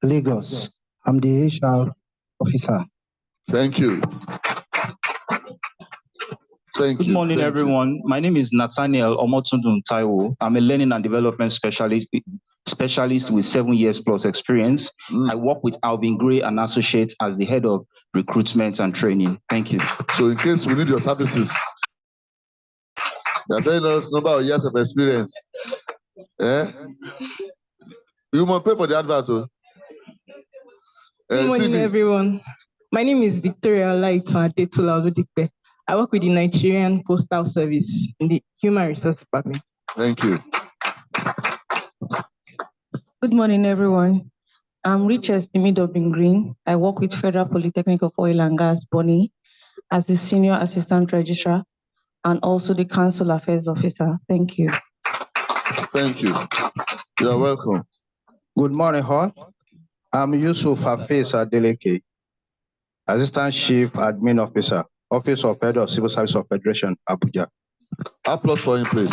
Lagos. I'm the HR officer. Thank you. Thank you. Good morning, everyone. My name is Nathaniel Omotundun Taiwo. I'm a learning and development specialist with 7 years plus experience. I work with Alvin Gray and Associates as the head of recruitment and training. Thank you. So in case we need your services, you're telling us number of years of experience. You must pay for the advert. Good morning, everyone. My name is Victoria Laita Detula Oludikpe. I work with the Nigerian Postal Service in the Human Resource Department. Thank you. Good morning, everyone. I'm Richard Timidobin Green. I work with Federal Polytechnic of Oil and Gas, Bonny, as the Senior Assistant Registrar and also the Council Affairs Officer. Thank you. Thank you. You're welcome. Good morning, all. I'm Yusuf Hafiz Adeleke, Assistant Chief Admin Officer, Office of Head of Civil Service of Federation, Abuja. Applause for him, please.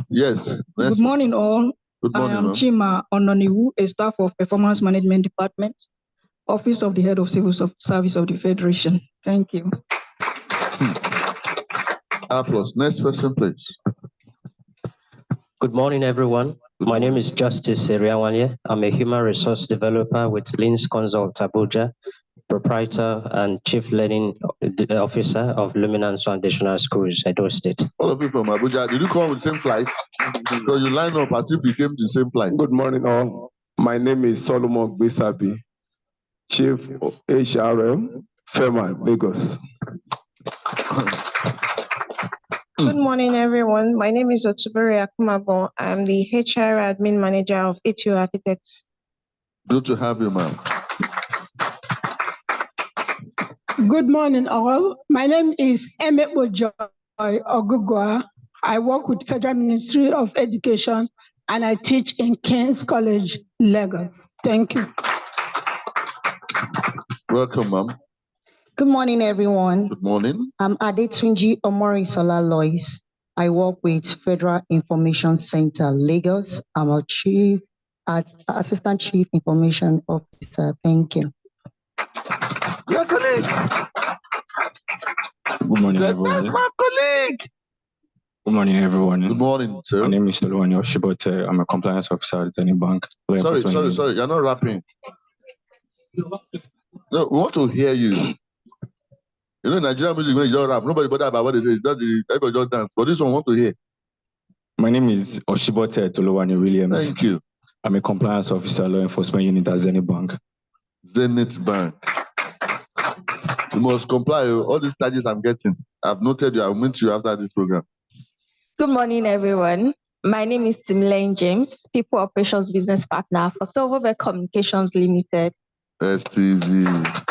Yes. Good morning, all. Good morning, I am Chima Ononiwu, a staff of Performance Management Department, Office of the Head of Civil Service of the Federation. Thank you. Applause. Next person, please. Good morning, everyone. My name is Justice Seriawanye. I'm a human resource developer with Linz Consult Abuja, proprietor and chief learning officer of Luminance Foundational Schools, Edo State. All of you from Abuja, did you come with the same flight? So you line up as if you came to the same flight. Good morning, all. My name is Solomon Gbisabi, Chief HRM, FEMA, Lagos. Good morning, everyone. My name is Otubere Akumabo. I'm the HR Admin Manager of ATO Architects. Good to have you, ma'am. Good morning, all. My name is Emeko Joy Ogugwa. I work with Federal Ministry of Education and I teach in King's College, Lagos. Thank you. Welcome, ma'am. Good morning, everyone. Good morning. I'm Adetunji Omorisola Lois. I work with Federal Information Center, Lagos. I'm a Assistant Chief Information Officer. Thank you. Your colleague. Good morning, everyone. That's my colleague. Good morning, everyone. Good morning, sir. My name is Toluwani Oshibote. I'm a compliance officer at Zenith Bank. Sorry. You're not rapping. No, we want to hear you. You know, Nigerian music, when you don't rap, nobody bother about what they say. It's not the everybody just dance. But this one, want to hear. My name is Oshibote Toluwani Williams. Thank you. I'm a compliance officer, law enforcement unit at Zenith Bank. Zenith Bank. You must comply with all these charges I'm getting. I've noted you. I'll meet you after this program. Good morning, everyone. My name is Timlane James, People Operations Business Partner for Silverberg Communications Limited. STV.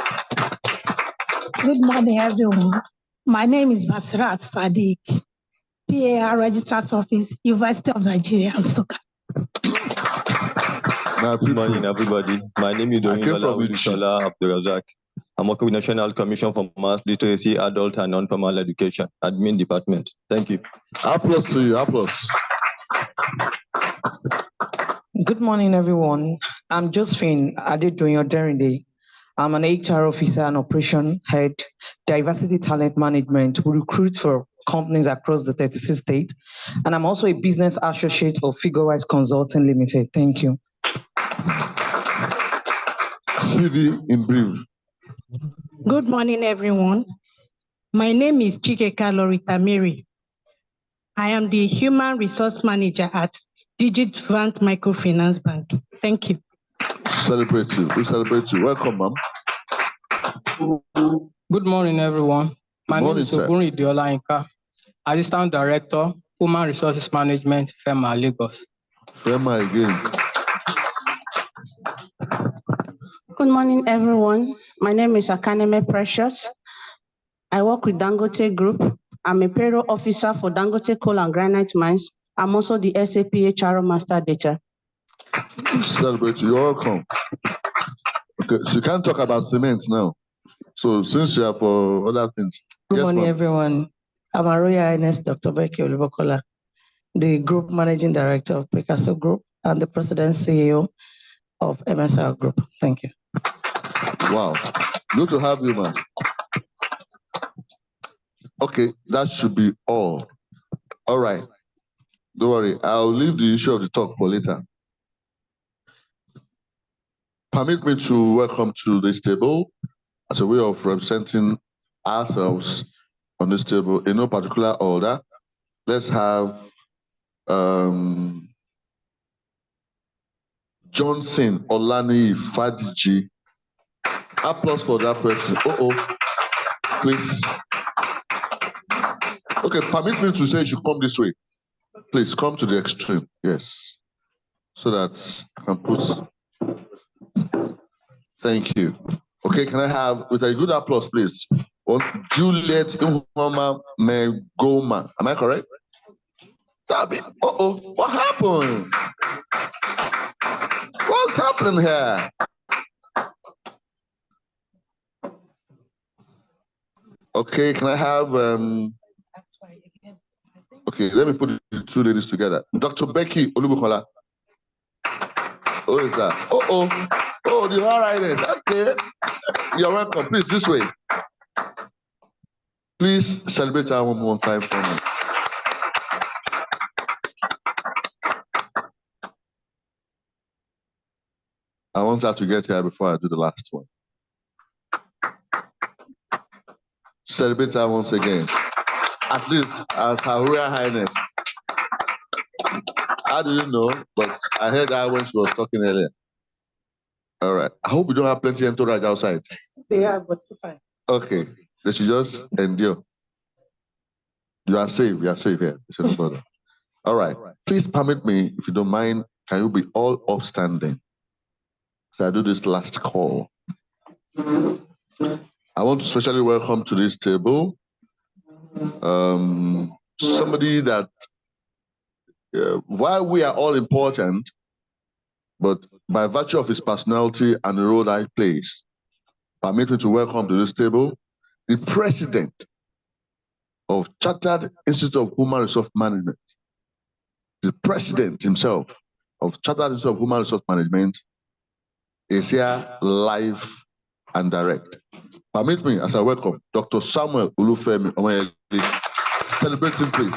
Good morning, everyone. My name is Basirat Sadiq, PAR Registrar's Office, University of Nigeria, Nsukka. Good morning, everybody. My name is Domingola Abdurazak. I'm working with National Commission for Mass Literacy, Adult and Non-Formal Education, Admin Department. Thank you. Applause to you. Applause. Good morning, everyone. I'm Josephine Adedoyin Derinde. I'm an HR officer and operation head, diversity talent management. We recruit for companies across the 36 states. And I'm also a business associate of Figurewise Consulting Limited. Thank you. CV in brief. Good morning, everyone. My name is Chikeka Lorita Mary. I am the Human Resource Manager at Digit Vant Microfinance Bank. Thank you. Celebrate you. We celebrate you. Welcome, ma'am. Good morning, everyone. My name is Ogunri Diola Inka, Assistant Director, Human Resources Management, FEMA, Lagos. FEMA again. Good morning, everyone. My name is Akaneme Precious. I work with Dangote Group. I'm a payroll officer for Dangote Coal and Granite Mines. I'm also the SAP HR Master Data. Celebrate you. You're welcome. Okay, so you can't talk about cement now. So since you are for other things. Good morning, everyone. I'm Aroya Ines Dr. Becky Olubokola, the Group Managing Director of Picasso Group. and the President CEO of MSR Group. Thank you. Wow. Good to have you, man. Okay, that should be all. All right. Don't worry. I'll leave the issue of the talk for later. Permit me to welcome to this table as a way of representing ourselves on this table in no particular order. Let's have Johnson Olani Fadiji. Applause for that person. Please. Okay, permit me to say you should come this way. Please come to the extreme. Yes. So that I can put. Thank you. Okay, can I have, with a good applause, please, Juliet Umama Megoma. Am I correct? What happened? What's happening here? Okay, can I have, okay, let me put the two ladies together. Dr. Becky Olubukola. Who is that? Oh, the All Highness. Okay. You're welcome. Please, this way. Please celebrate our one more time for me. I want her to get here before I do the last one. Celebrate her once again. At least as Her Royal Highness. How do you know? But I heard her when she was talking earlier. All right. I hope you don't have plenty of entourage outside. They have, but it's fine. Okay. They should just endure. You are safe. You are safe here. All right. Please permit me, if you don't mind, can you be all upstanding? So I do this last call. I want to especially welcome to this table somebody that, while we are all important, but by virtue of his personality and the role that he plays, permit me to welcome to this table the president of Chartered Institute of Human Resource Management. The president himself of Chartered Institute of Human Resource Management is here live and direct. Permit me, as I welcome Dr. Samuel Olufemi Omoyele. Celebrate him, please.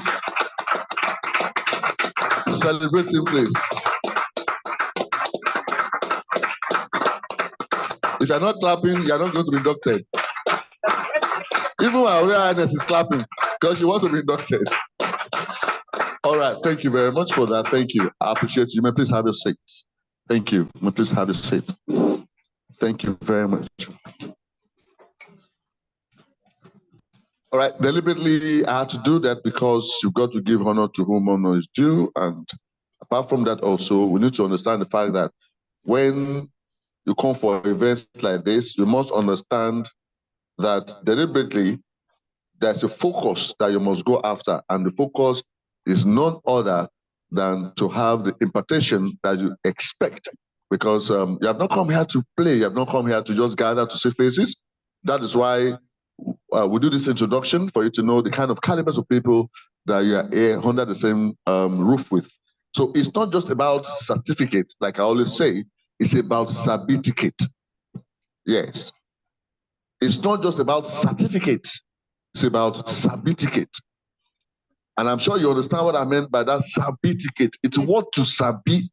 Celebrate him, please. If you're not clapping, you're not going to be inducted. Even our Royal Highness is clapping because she wants to be inducted. All right, thank you very much for that. Thank you. I appreciate you. May please have your seats. Thank you. May please have your seat. Thank you very much. All right, deliberately I had to do that because you've got to give honor to whom honor is due. And apart from that also, we need to understand the fact that when you come for events like this, you must understand that deliberately there's a focus that you must go after. And the focus is none other than to have the impartation that you expect. Because you have not come here to play, you have not come here to just gather to see faces. That is why we do this introduction for you to know the kind of calibers of people that you are here under the same roof with. So it's not just about certificate, like I always say, it's about certificate. Yes. It's not just about certificates, it's about certificate. And I'm sure you understand what I meant by that certificate. It's what to sabi,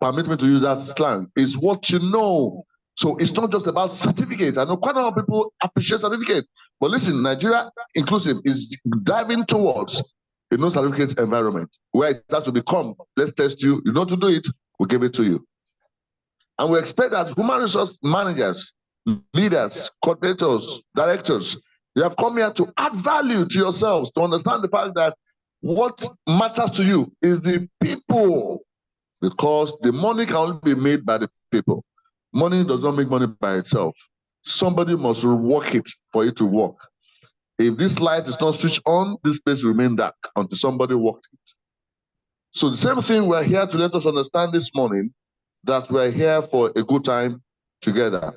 permit me to use that slang, is what you know. So it's not just about certificate. I know quite a lot of people appreciate certificate. But listen, Nigeria Inclusive is diving towards a no-certificate environment where it has to become, let's test you, you know to do it, we'll give it to you. And we expect that human resource managers, leaders, coordinators, directors, you have come here to add value to yourselves, to understand the fact that what matters to you is the people, because the money can only be made by the people. Money does not make money by itself. Somebody must work it for it to work. If this light is not switched on, this place will remain dark until somebody worked it. So the same thing we're here to let us understand this morning, that we're here for a good time together.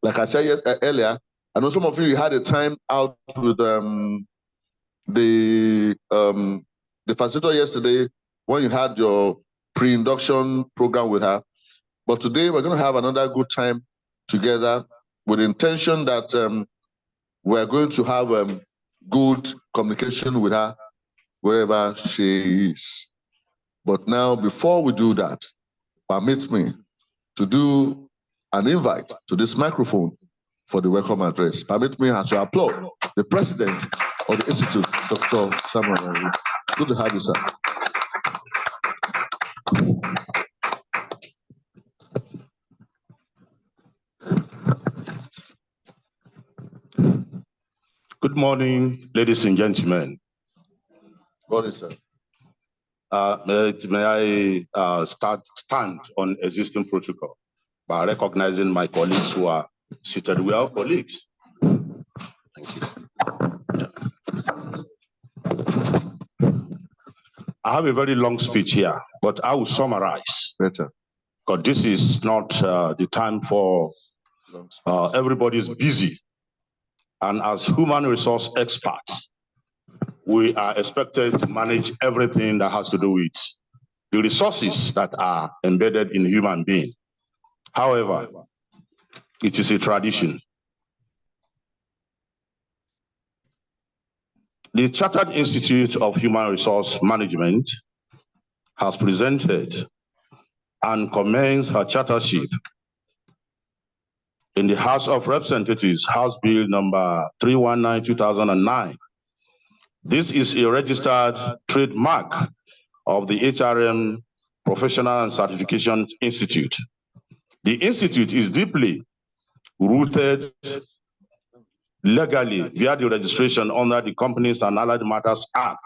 Like I said earlier, I know some of you had a time out with the facilitator yesterday when you had your pre-induction program with her. But today we're going to have another good time together with the intention that we're going to have good communication with her wherever she is. But now, before we do that, permit me to do an invite to this microphone for the welcome address. Permit me to applaud the president of the Institute, Dr. Samuel. Good to have you, sir. Good morning, ladies and gentlemen. Good morning, sir. May I stand on existing protocol by recognizing my colleagues who are seated. We are colleagues. Thank you. I have a very long speech here, but I will summarize. Better. Because this is not the time for everybody's busy. And as human resource experts, we are expected to manage everything that has to do with the resources that are embedded in human being. However, it is a tradition. The Chartered Institute of Human Resource Management has presented and commenced her chartership in the House of Representatives, House Bill number 319/2009. This is a registered trademark of the HRM Professional and Certification Institute. The institute is deeply rooted legally via the registration under the Companies and Allied Matters Act,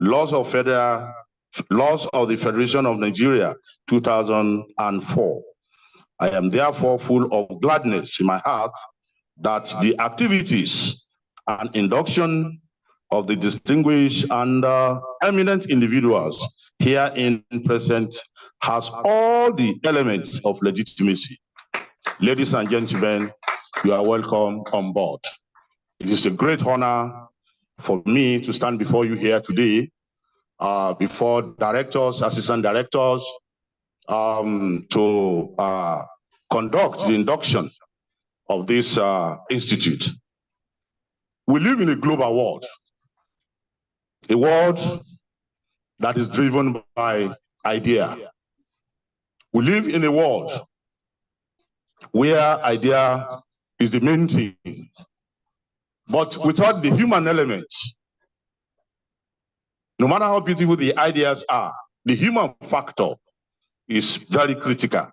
laws of the Federation of Nigeria, 2004. I am therefore full of gladness in my heart that the activities and induction of the distinguished and eminent individuals here in present has all the elements of legitimacy. Ladies and gentlemen, you are welcome on board. It is a great honor for me to stand before you here today, before directors, assistant directors, to conduct the induction of this institute. We live in a global world, a world that is driven by idea. We live in a world where idea is the main thing, but without the human element, no matter how beautiful the ideas are, the human factor is very critical.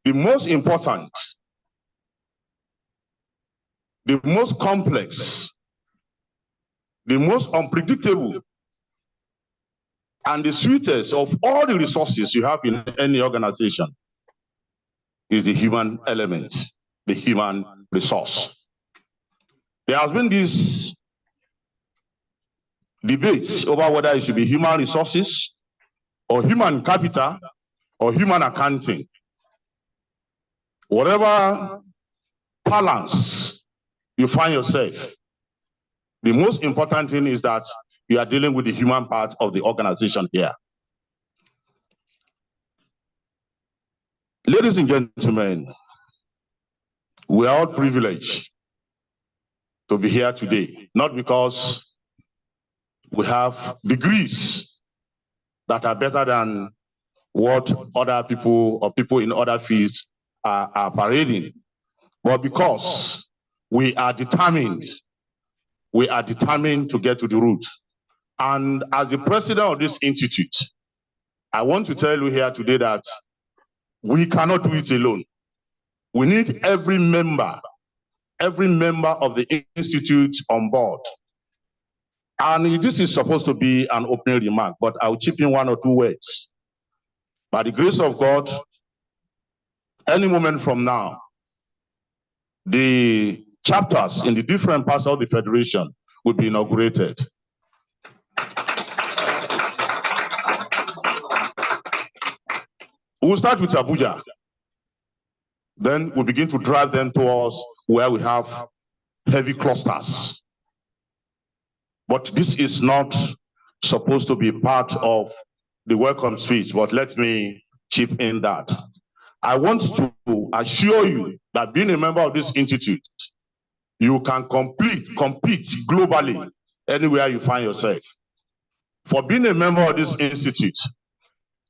The most important, the most complex, the most unpredictable, and the sweetest of all the resources you have in any organization is the human element, the human resource. There has been this debate over whether it should be human resources or human capital or human accounting. Whatever balance you find yourself, the most important thing is that you are dealing with the human part of the organization here. Ladies and gentlemen, we are all privileged to be here today, not because we have degrees that are better than what other people or people in other fields are parading, but because we are determined to get to the root. And as the president of this institute, I want to tell you here today that we cannot do it alone. We need every member of the institute on board. And this is supposed to be an opening remark, but I'll chip in one or two words. By the grace of God, any moment from now, the chapters in the different parts of the Federation will be inaugurated. We'll start with Abuja. Then we'll begin to drive them towards where we have heavy clusters. But this is not supposed to be part of the welcome speech, but let me chip in that. I want to assure you that being a member of this institute, you can compete globally anywhere you find yourself. For being a member of this institute,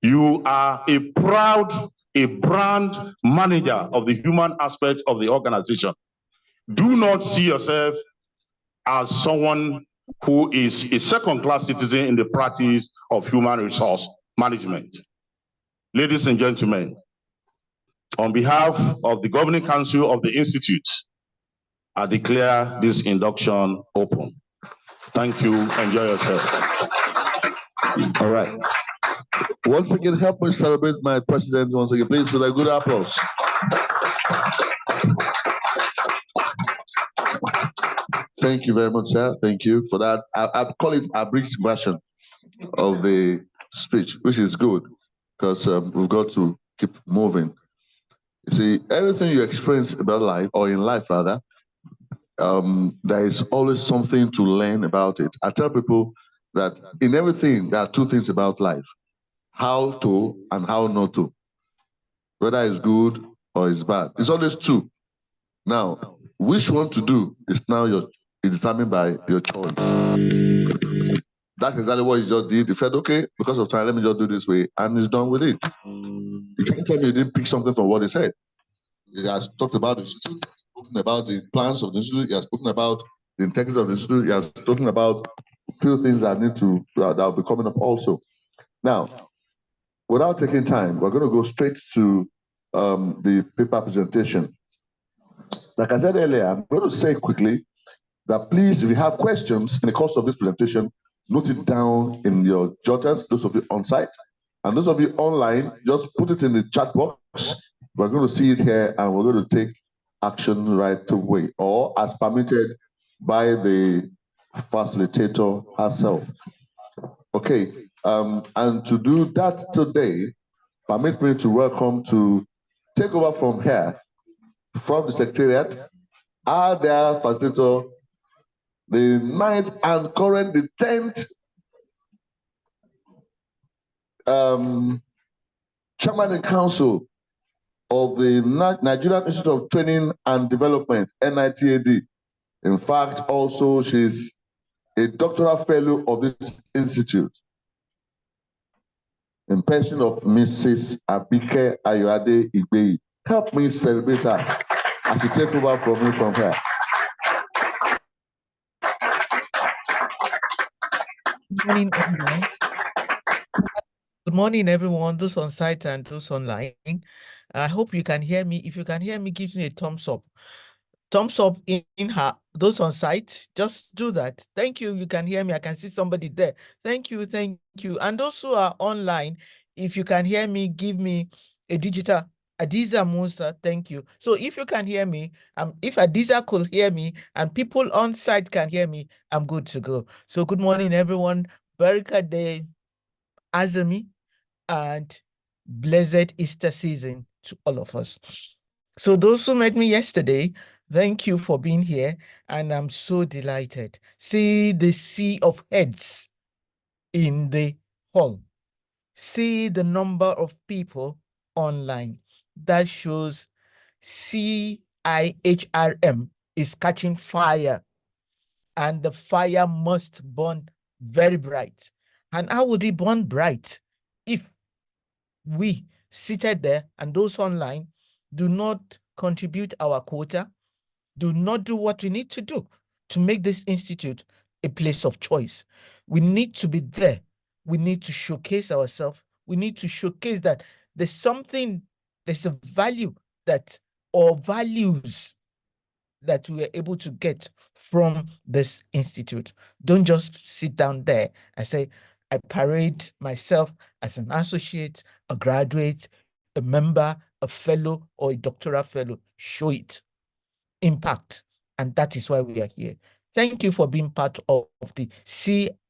you are a brand manager of the human aspect of the organization. Do not see yourself as someone who is a second-class citizen in the practice of human resource management. Ladies and gentlemen, on behalf of the Governing Council of the Institute, I declare this induction open. Thank you. Enjoy yourself. All right. Once again, help me celebrate my president once again, please, with a good applause. Thank you very much, sir. Thank you for that. I call it a brief version of the speech, which is good because we've got to keep moving. You see, everything you experience about life, or in life rather, there is always something to learn about it. I tell people that in everything, there are two things about life: how to and how not to. Whether it's good or it's bad. It's always two. Now, which one to do is now determined by your choice. That's exactly what you just did. You said, okay, because of time, let me just do this way, and it's done with it. You can't tell me you didn't pick something from what he said. He has talked about the institute, he has spoken about the plans of the institute, he has spoken about the integrity of the institute, he has spoken about a few things that will be coming up also. Now, without taking time, we're going to go straight to the paper presentation. Like I said earlier, I'm going to say quickly that please, if you have questions in the course of this presentation, note it down in your jotters, those of you on site, and those of you online, just put it in the chat box. We're going to see it here, and we're going to take action right away, or as permitted by the facilitator herself. Okay, and to do that today, permit me to welcome to take over from here, from the Secretariat, are their facilitator, the 9th and current, the 10th Chairman and Council of the Nigerian Institute of Training and Development, NITAD. In fact, also she's a doctoral fellow of this institute, in person of Mrs. Abike Ayoade Igbeyi. Help me celebrate her as she take over from me from here. Good morning, everyone. Good morning, everyone, those on site and those online. I hope you can hear me. If you can hear me, give me a thumbs up. Thumbs up in her. Those on site, just do that. Thank you. You can hear me. I can see somebody there. Thank you. Thank you. And those who are online, if you can hear me, give me a digital. Adiza Musa, thank you. So if you can hear me, if Adiza could hear me and people on site can hear me, I'm good to go. So good morning, everyone. Barika Day, Azami, and blessed Easter season to all of us. So those who met me yesterday, thank you for being here, and I'm so delighted. See the sea of heads in the hall. See the number of people online. That shows CIHRM is catching fire, and the fire must burn very bright. And how would it burn bright if we seated there and those online do not contribute our quota, do not do what we need to do to make this institute a place of choice? We need to be there. We need to showcase ourselves. We need to showcase that there's something, there's a value that, or values that we are able to get from this institute. Don't just sit down there and say, I parade myself as an associate, a graduate, a member, a fellow, or a doctoral fellow. Show it. Impact. And that is why we are here. Thank you for being part of the CIHRM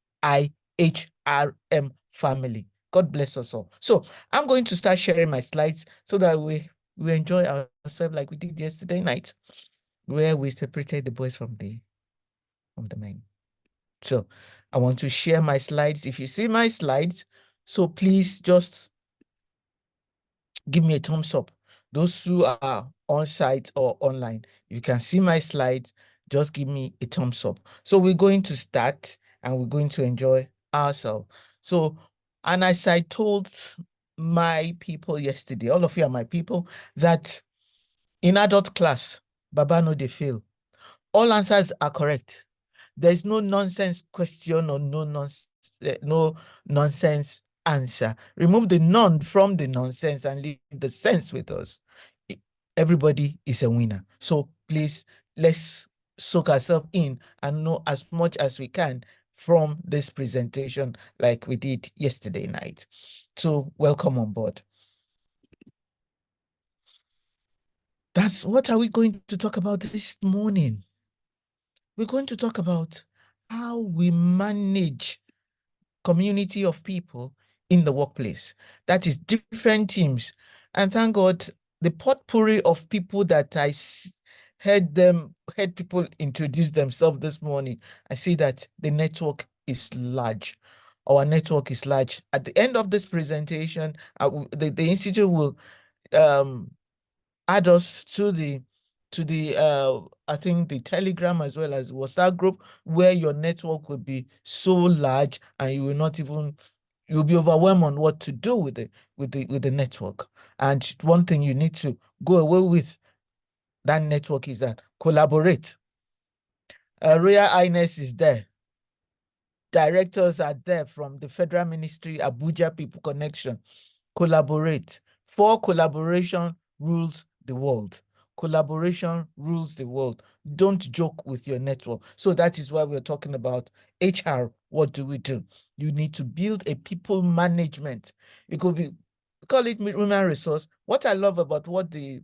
family. God bless us all. So I'm going to start sharing my slides so that we enjoy ourselves like we did yesterday night, where we separated the boys from the men. So I want to share my slides. If you see my slides, So please just give me a thumbs up. Those who are on site or online, you can see my slides. Just give me a thumbs up. So we're going to start and we're going to enjoy ourselves. So, and as I told my people yesterday, all of you are my people, that in adult class, Baba no dey fail. All answers are correct. There's no nonsense question or no nonsense answer. Remove the none from the nonsense and leave the sense with us. Everybody is a winner. So please, let's soak ourselves in and know as much as we can from this presentation like we did yesterday night. So welcome on board. That's what are we going to talk about this morning? We're going to talk about how we manage community of people in the workplace. That is different teams. And thank God, the potpourri of people that I heard people introduce themselves this morning, I see that the network is large. Our network is large. At the end of this presentation, the Institute will add us to the I think the Telegram as well as WhatsApp group, where your network will be so large and you will not even, you'll be overwhelmed on what to do with the network. And one thing you need to go away with that network is that collaborate. Royal Highness is there. Directors are there from the Federal Ministry, Abuja People Connection. Collaborate. For collaboration rules the world. Collaboration rules the world. Don't joke with your network. So that is why we're talking about HR. What do we do? You need to build a people management. It could be, call it human resource. What I love about what the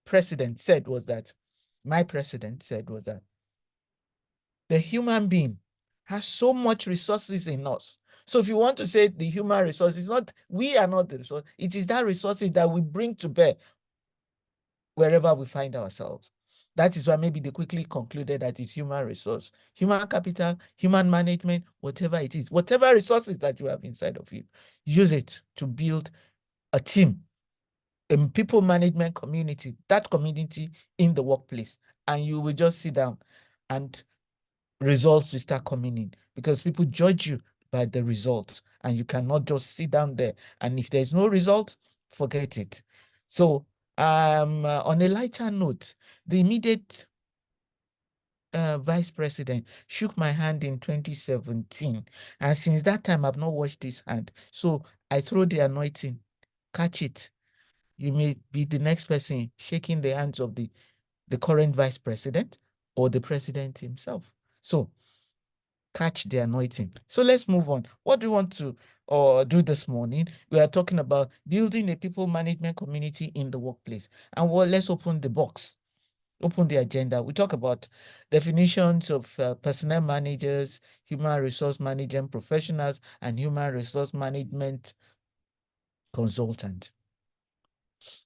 president said was that, my president said was that, the human being has so much resources in us. So if you want to say the human resources, not, we are not the resource, it is that resources that we bring to bear wherever we find ourselves. That is why maybe they quickly concluded that it's human resource, human capital, human management, whatever it is, whatever resources that you have inside of you, use it to build a team, a people management community, that community in the workplace. And you will just sit down and results will start coming in, because people judge you by the results and you cannot just sit down there. And if there's no result, forget it. So on a lighter note, the immediate vice president shook my hand in 2017. And since that time, I've not washed his hand. So I throw the anointing, catch it. You may be the next person shaking the hands of the current vice president or the president himself. So catch the anointing. So let's move on. What do we want to do this morning? We are talking about building a people management community in the workplace. And let's open the box, open the agenda. We talk about definitions of personnel managers, human resource management professionals, and human resource management consultant.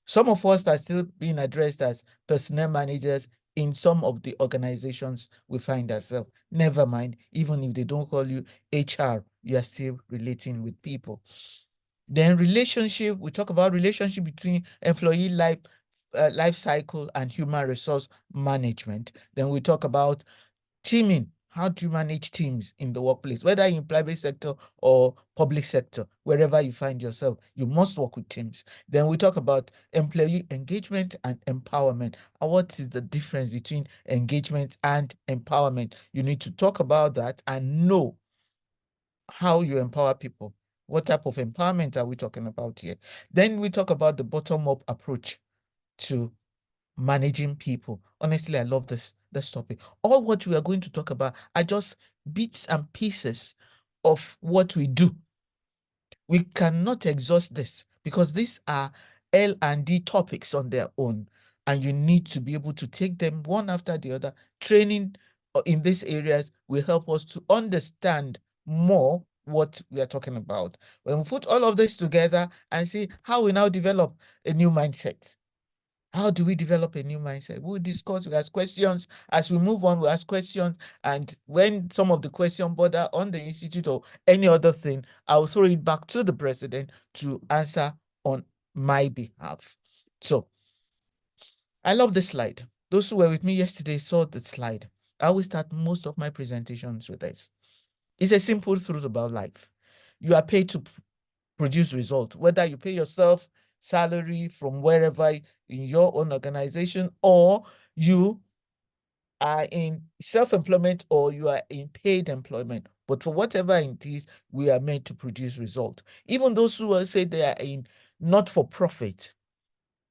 Some of us are still being addressed as personnel managers in some of the organizations we find ourselves. Never mind, even if they don't call you HR, you are still relating with people. Then relationship, we talk about relationship between employee life cycle and human resource management. Then we talk about teaming. How do you manage teams in the workplace, whether in private sector or public sector, wherever you find yourself, you must work with teams. Then we talk about employee engagement and empowerment. And what is the difference between engagement and empowerment? You need to talk about that and know how you empower people. What type of empowerment are we talking about here? Then we talk about the bottom-up approach to managing people. Honestly, I love this topic. All what we are going to talk about are just bits and pieces of what we do. We cannot exhaust this because these are L&D topics on their own, and you need to be able to take them one after the other. Training in these areas will help us to understand more what we are talking about. When we put all of this together and see how we now develop a new mindset, How do we develop a new mindset? We'll discuss, we ask questions. As we move on, we ask questions. And when some of the questions border on the institute or any other thing, I'll throw it back to the president to answer on my behalf. So I love this slide. Those who were with me yesterday saw the slide. I always start most of my presentations with this. It's a simple truth about life. You are paid to produce results, whether you pay yourself salary from wherever in your own organization, or you are in self-employment, or you are in paid employment. But for whatever it is, we are meant to produce results. Even those who say they are in not-for-profit,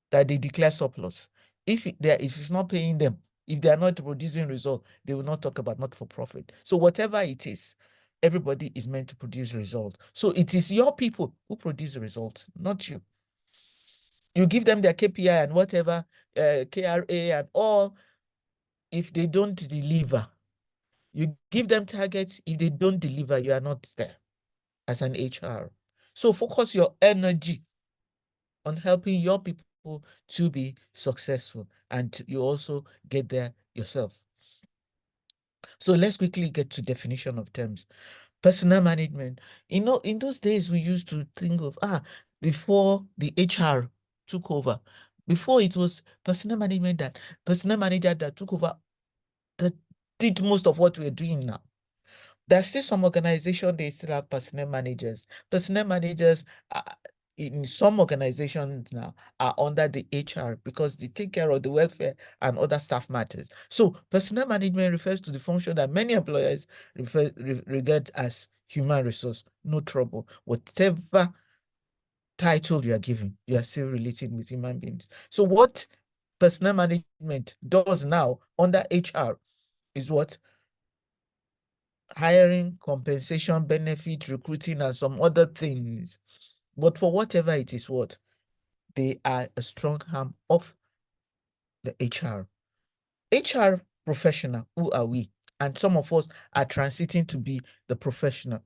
that they declare surplus. If it's not paying them, if they are not producing results, they will not talk about not-for-profit. So whatever it is, everybody is meant to produce results. So it is your people who produce the results, not you. You give them their KPI and whatever, KRA and all. If they don't deliver, you give them targets. If they don't deliver, you are not there as an HR. So focus your energy on helping your people to be successful, and you also get there yourself. So let's quickly get to definition of terms. Personnel management. You know, in those days, we used to think of, before the HR took over, before it was personnel manager that took over, that did most of what we're doing now. There's still some organization, they still have personnel managers. Personnel managers in some organizations now are under the HR because they take care of the welfare and other staff matters. So personnel management refers to the function that many employers regard as human resource. No trouble. Whatever title you are giving, you are still relating with human beings. So what personnel management does now under HR is what? Hiring, compensation, benefit, recruiting, and some other things. But for whatever it is, what? They are a strong arm of the HR. HR professional, who are we? And some of us are transiting to be the professional.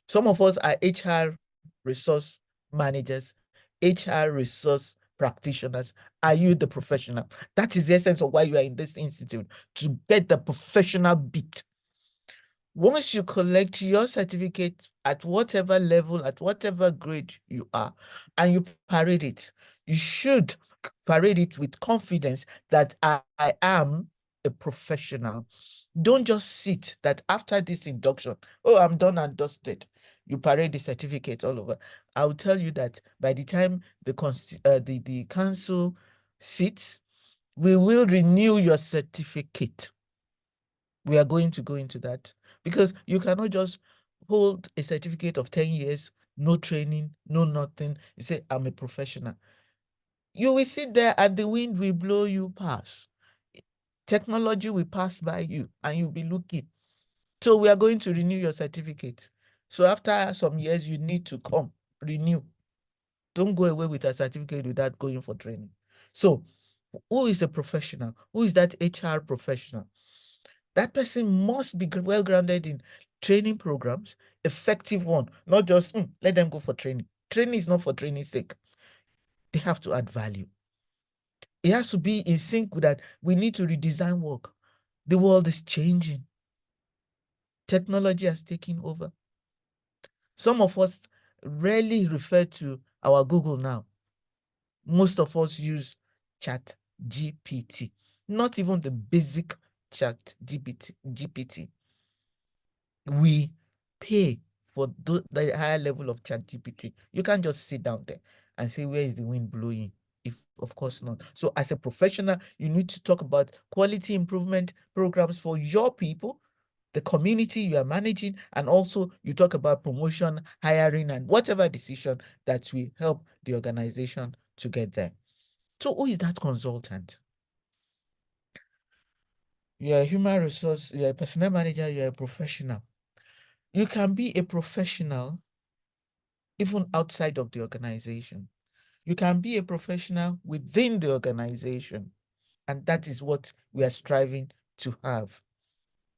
Some of us are HR resource managers, HR resource practitioners. Are you the professional? That is the essence of why you are in this institute, to get the professional bit. Once you collect your certificate at whatever level, at whatever grade you are, and you parade it, you should parade it with confidence that I am a professional. Don't just sit that after this induction, oh, I'm done and dusted. You parade the certificate all over. I will tell you that by the time the council sits, we will renew your certificate. We are going to go into that because you cannot just hold a certificate of 10 years, no training, no nothing. You say, I'm a professional. You will sit there and the wind will blow you past. Technology will pass by you and you'll be looking. So we are going to renew your certificate. So after some years, you need to come, renew. Don't go away with a certificate without going for training. So who is a professional? Who is that HR professional? That person must be well grounded in training programs, effective one, not just let them go for training. Training is not for training's sake. They have to add value. It has to be in sync with that. We need to redesign work. The world is changing. Technology has taken over. Some of us rarely refer to our Google now. Most of us use Chat GPT, not even the basic Chat GPT. We pay for the higher level of Chat GPT. You can't just sit down there and say, where is the wind blowing? Of course not. So as a professional, you need to talk about quality improvement programs for your people, the community you are managing, and also you talk about promotion, hiring, and whatever decision that will help the organization to get there. So who is that consultant? You're a human resource, you're a personnel manager, you're a professional. You can be a professional even outside of the organization. You can be a professional within the organization. And that is what we are striving to have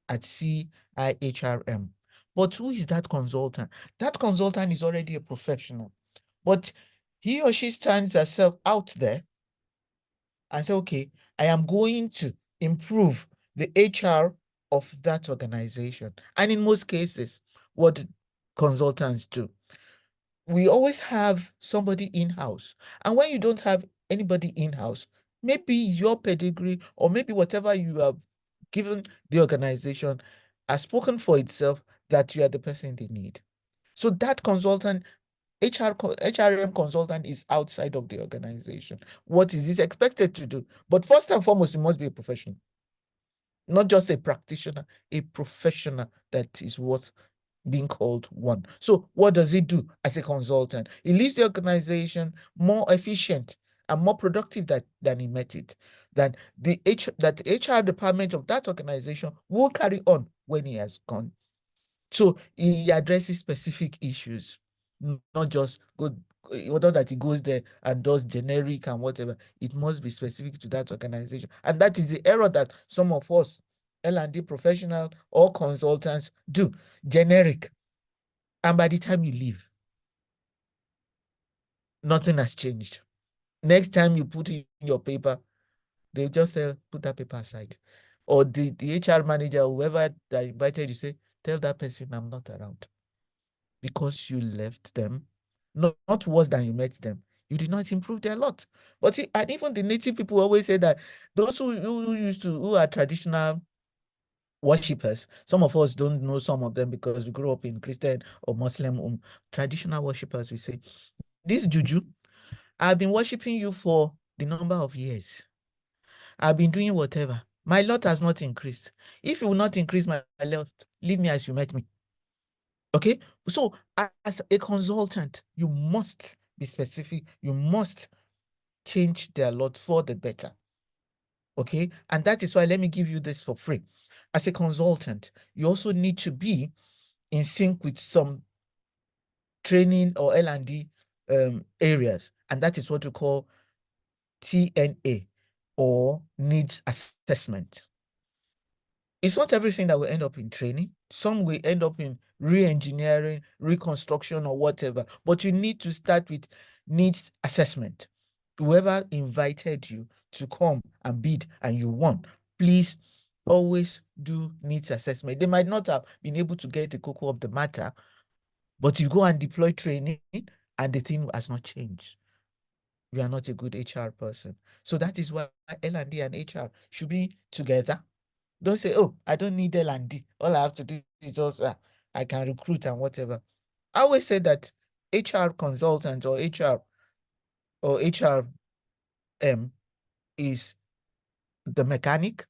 at CIHRM. But who is that consultant? That consultant is already a professional, but he or she stands herself out there and say, okay, I am going to improve the HR of that organization. And in most cases, what consultants do, we always have somebody in-house. And when you don't have anybody in-house, maybe your pedigree or maybe whatever you have given the organization has spoken for itself that you are the person they need. So that consultant, HRM consultant, is outside of the organization. What is he expected to do? But first and foremost, he must be a professional. Not just a practitioner, a professional that is what being called one. So what does he do as a consultant? He leaves the organization more efficient and more productive than he met it. That the HR department of that organization will carry on when he has gone. So he addresses specific issues, not just good. Not that he goes there and does generic and whatever. It must be specific to that organization. And that is the error that some of us L&D professionals or consultants do. Generic. And by the time you leave, nothing has changed. Next time you put in your paper, they just say, put that paper aside. Or the HR manager, whoever that invited you, say, tell that person I'm not around. Because you left them, not worse than you met them. You did not improve their lot. But and even the native people always say that those who are traditional worshippers, some of us don't know some of them because we grew up in Christian or Muslim traditional worshippers, we say, this juju, I've been worshiping you for the number of years. I've been doing whatever. My lot has not increased. If you will not increase my lot, leave me as you met me. Okay, so as a consultant, you must be specific. You must change their lot for the better. Okay, and that is why let me give you this for free. As a consultant, you also need to be in sync with some training or L&D areas, and that is what we call TNA or needs assessment. It's not everything that will end up in training. Some will end up in re-engineering, reconstruction, or whatever. But you need to start with needs assessment. Whoever invited you to come and bid and you won, please always do needs assessment. They might not have been able to get the cocoa of the matter, but you go and deploy training and the thing has not changed. You are not a good HR person. So that is why L&D and HR should be together. Don't say, oh, I don't need L&D. All I have to do is just, I can recruit and whatever. I always say that HR consultant or HRM is the mechanic.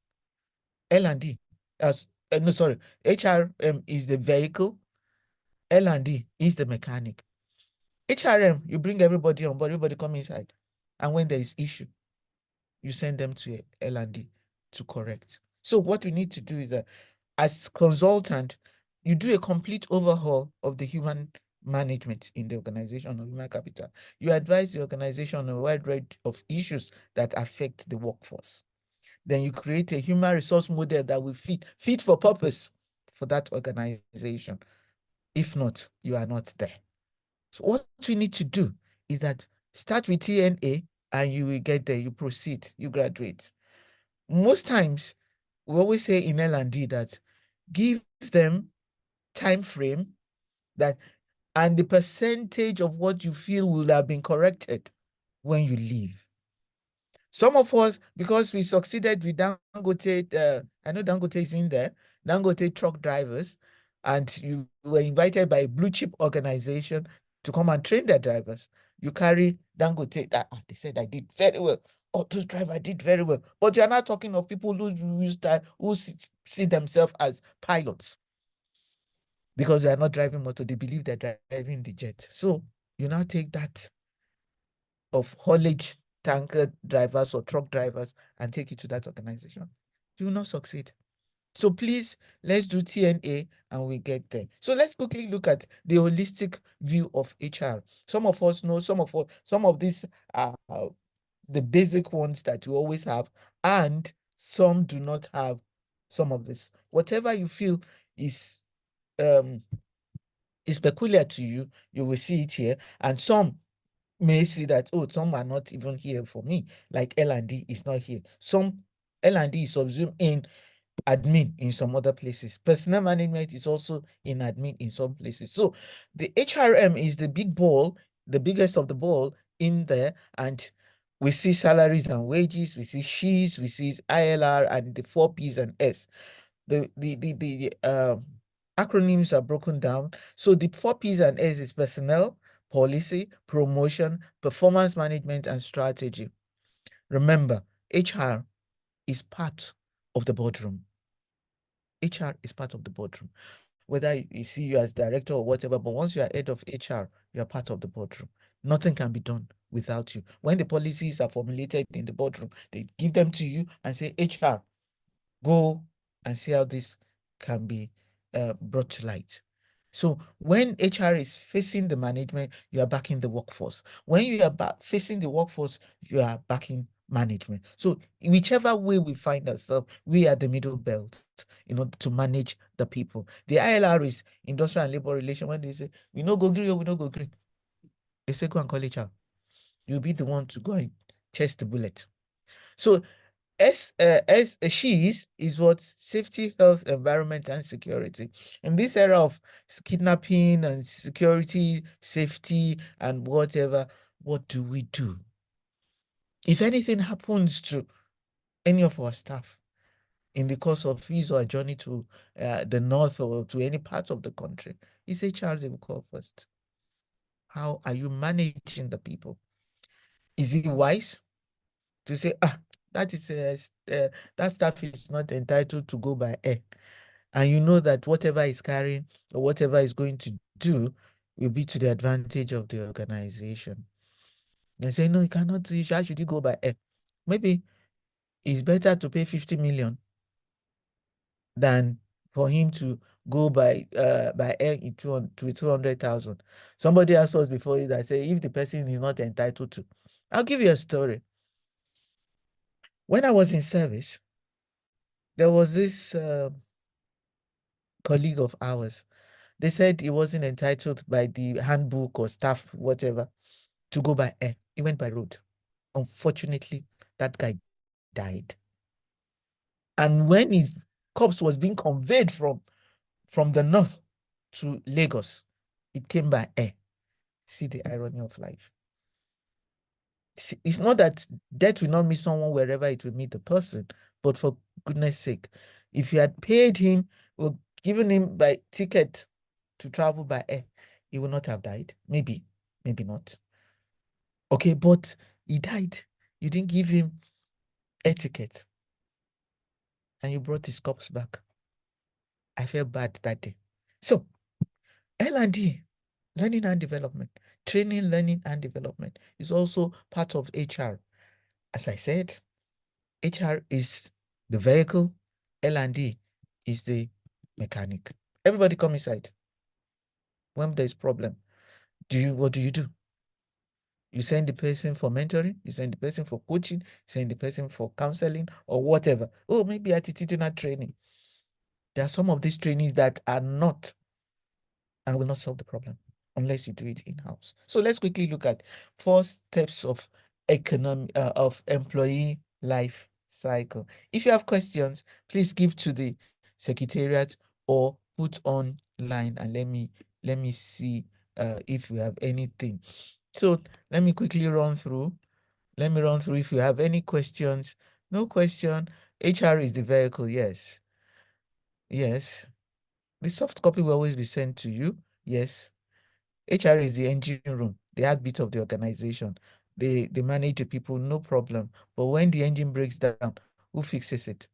L&D, no, sorry, HRM is the vehicle. L&D is the mechanic. HRM, you bring everybody on board, everybody come inside. And when there is issue, you send them to L&D to correct. So what we need to do is that as consultant, you do a complete overhaul of the human management in the organization of human capital. You advise the organization on a wide range of issues that affect the workforce. Then you create a human resource model that will fit for purpose for that organization. If not, you are not there. So what we need to do is that start with TNA and you will get there, you proceed, you graduate. Most times, we always say in L&D that give them time frame that and the percentage of what you feel will have been corrected when you leave. Some of us, because we succeeded with Dangote, I know Dangote is in there, Dangote truck drivers, and you were invited by a blue chip organization to come and train their drivers. You carry Dangote, they said I did very well. Oh, those drivers did very well. But you're not talking of people who see themselves as pilots because they are not driving motor. They believe they're driving the jet. So you now take that of haulage tanker drivers or truck drivers and take it to that organization. You will not succeed. So please, let's do TNA and we get there. So let's quickly look at the holistic view of HR. Some of us know, some of these are the basic ones that you always have, and some do not have some of this. Whatever you feel is peculiar to you, you will see it here, and some may see that, oh, some are not even here for me, like L&D is not here. Some L&D is subsumed in admin in some other places. Personnel management is also in admin in some places. So the HRM is the big ball, the biggest of the ball in there, and we see salaries and wages, we see SHIS, we see ILR, and the 4 Ps and S. The acronyms are broken down. So the 4 Ps and S is personnel, policy, promotion, performance management, and strategy. Remember, HR is part of the boardroom. HR is part of the boardroom. Whether you see you as director or whatever, but once you are head of HR, you are part of the boardroom. Nothing can be done without you. When the policies are formulated in the boardroom, they give them to you and say, HR, go and see how this can be brought to light. So when HR is facing the management, you are backing the workforce. When you are facing the workforce, you are backing management. So whichever way we find ourselves, we are the middle belt in order to manage the people. The ILR is industrial and labor relation. When they say, we no go agree or we no go agree, they say, go and call HR. You'll be the one to go and chase the bullet. So SHIS is what? Safety, health, environment, and security. In this era of kidnapping and security, safety, and whatever, what do we do? If anything happens to any of our staff in the course of his or her journey to the north or to any part of the country, it's HR they will call first. How are you managing the people? Is it wise to say, that staff is not entitled to go by air, and you know that whatever is carrying or whatever is going to do will be to the advantage of the organization? They say, no, you cannot do it. How should you go by air? Maybe it's better to pay 50 million than for him to go by air to 200,000. Somebody asked us before that say, if the person is not entitled to. I'll give you a story. When I was in service, there was this colleague of ours. They said he wasn't entitled by the handbook or staff, whatever, to go by air. He went by road. Unfortunately, that guy died. And when his corpse was being conveyed from the north to Lagos, it came by air. See the irony of life. See, it's not that death will not meet someone wherever it will meet the person, but for goodness sake, if you had paid him or given him by ticket to travel by air, he would not have died. Maybe, maybe not. Okay, but he died. You didn't give him air ticket, and you brought his corpse back. I felt bad that day. So, L&D, learning and development, training, learning and development is also part of HR. As I said, HR is the vehicle, L&D is the mechanic. Everybody come inside. When there's problem, what do? You send the person for mentoring, you send the person for coaching, you send the person for counseling or whatever. Oh, maybe attitudinal training. There are some of these trainings that are not and will not solve the problem unless you do it in-house. So let's quickly look at 4 steps of employee life cycle. If you have questions, please give to the secretariat or put online and let me see if we have anything. So let me quickly run through. Let me run through if you have any questions. No question. HR is the vehicle. Yes. Yes. The soft copy will always be sent to you. Yes. HR is the engine room, the heartbeat of the organization. They manage the people, no problem. But when the engine breaks down, who fixes it?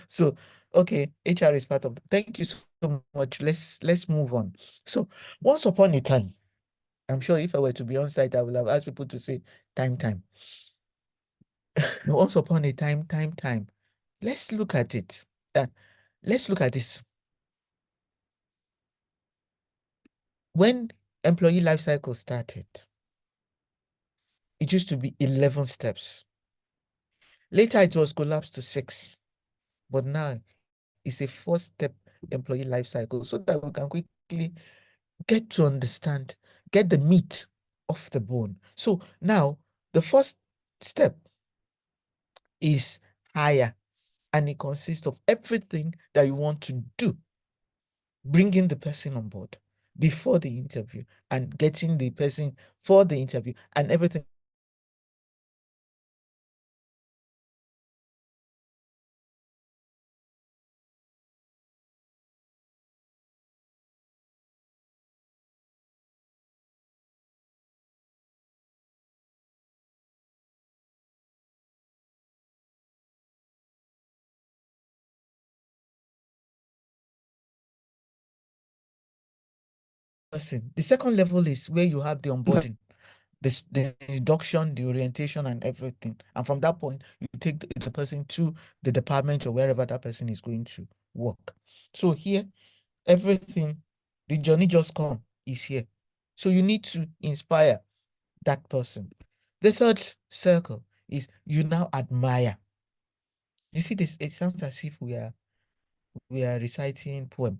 So, okay, HR is part of. Thank you so much. Let's move on. So, once upon a time, I'm sure if I were to be on site, I would have asked people to say time. Once upon a time. Let's look at it. Let's look at this. When employee life cycle started, it used to be 11 steps. Later, it was collapsed to 6. But now, it's a 4-step employee life cycle so that we can quickly get to understand, get the meat off the bone. So now the first step is hire, and it consists of everything that you want to do, bringing the person on board before the interview and getting the person for the interview and everything. The second level is where you have the onboarding, the induction, the orientation, and everything. And from that point, you take the person to the department or wherever that person is going to work. So here, everything, the journey just come is here. So you need to inspire that person. The third circle is you now admire. You see this, it sounds as if we are reciting poem.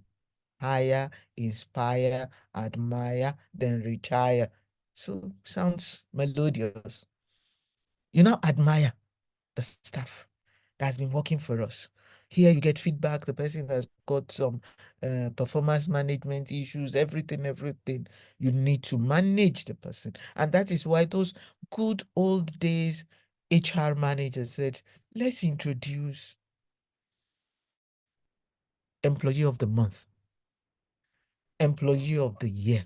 Hire, inspire, admire, then retire. So sounds melodious. You now admire the staff that's been working for us. Here you get feedback. The person has got some performance management issues, everything. You need to manage the person. And that is why those good old days HR managers said, let's introduce employee of the month, employee of the year,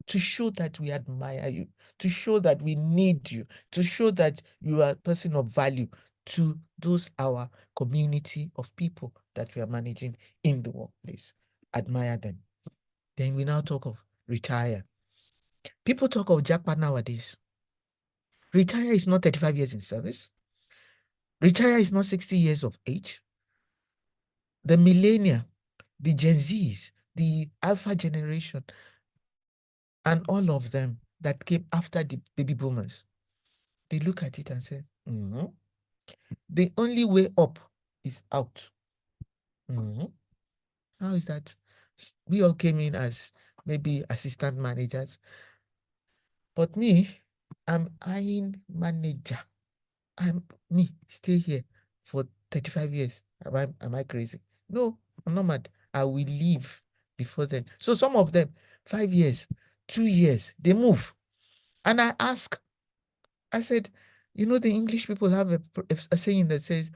to show that we admire you, to show that we need you, to show that you are a person of value to those our community of people that we are managing in the workplace. Admire them. Then we now talk of retire. People talk of jackpot nowadays. Retire is not 35 years in service. Retire is not 60 years of age. The millennia, the Gen Zs, the Alpha generation, and all of them that came after the baby boomers, they look at it and say, the only way up is out. How is that? We all came in as maybe assistant managers, but me, I'm eyeing manager. Stay here for 35 years. Am I crazy? No, I'm not mad. I will leave before then. So some of them, 5 years, 2 years, they move. And I said, the English people have a saying that says,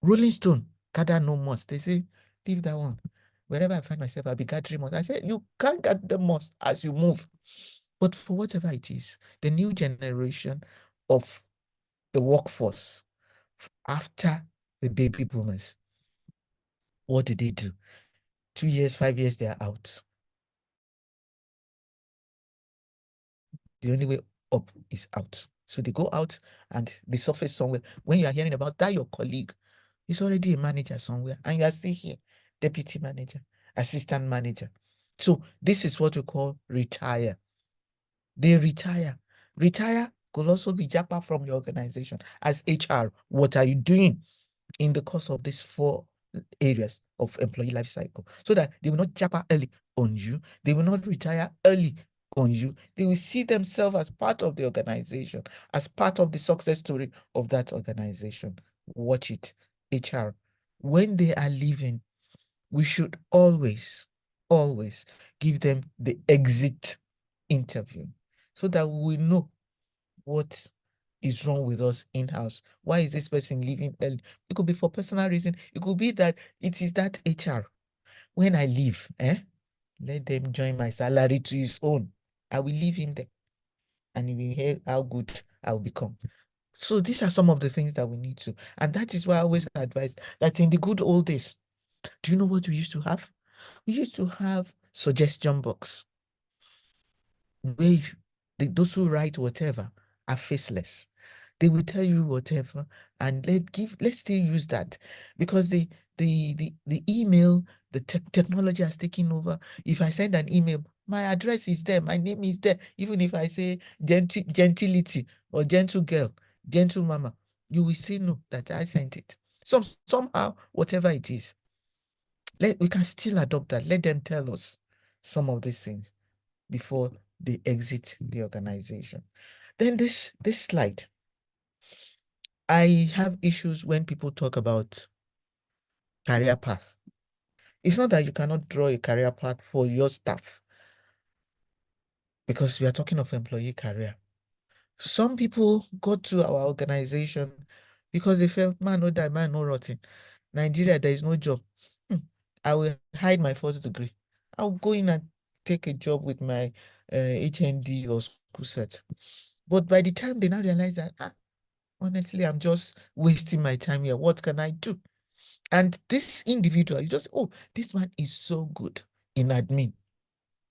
Rolling Stone, gather no moss. They say, leave that one. Wherever I find myself, I'll be gathering moss. I said, you can't gather moss as you move. But for whatever it is, the new generation of the workforce after the baby boomers, what did they do? 2 years, 5 years, they are out. The only way up is out. So they go out and they surface somewhere. When you are hearing about that, your colleague is already a manager somewhere, and you are still here, deputy manager, assistant manager. So this is what we call retire. They retire. Retire could also be japa from your organization. As HR, what are you doing in the course of these 4 areas of employee life cycle, so that they will not japa early on you, they will not retire early on you, they will see themselves as part of the organization, as part of the success story of that organization. Watch it, HR. When they are leaving, we should always give them the exit interview so that we know what is wrong with us in-house. Why is this person leaving early? It could be for personal reason. It could be that it is that HR. When I leave, let them join my salary to his own. I will leave him there, and he will hear how good I'll become. So these are some of the things that we need to. And that is why I always advise that in the good old days, do you know what we used to have? We used to have suggestion box where those who write whatever are faceless. They will tell you whatever, and let's still use that, because the email, the technology has taken over. If I send an email, my address is there, my name is there. Even if I say gentility or gentle girl, gentle mama, you will still know that I sent it. Somehow, whatever it is, we can still adopt that. Let them tell us some of these things before they exit the organization. Then this slide. I have issues when people talk about career path. It's not that you cannot draw a career path for your staff, because we are talking of employee career. Some people got to our organization because they felt, man, no die, man, no rotting. Nigeria, there is no job. I will hide my first degree. I'll go in and take a job with my HND or school set. But by the time they now realize that, honestly, I'm just wasting my time here. What can I do? And this individual, you just, oh, this man is so good in admin,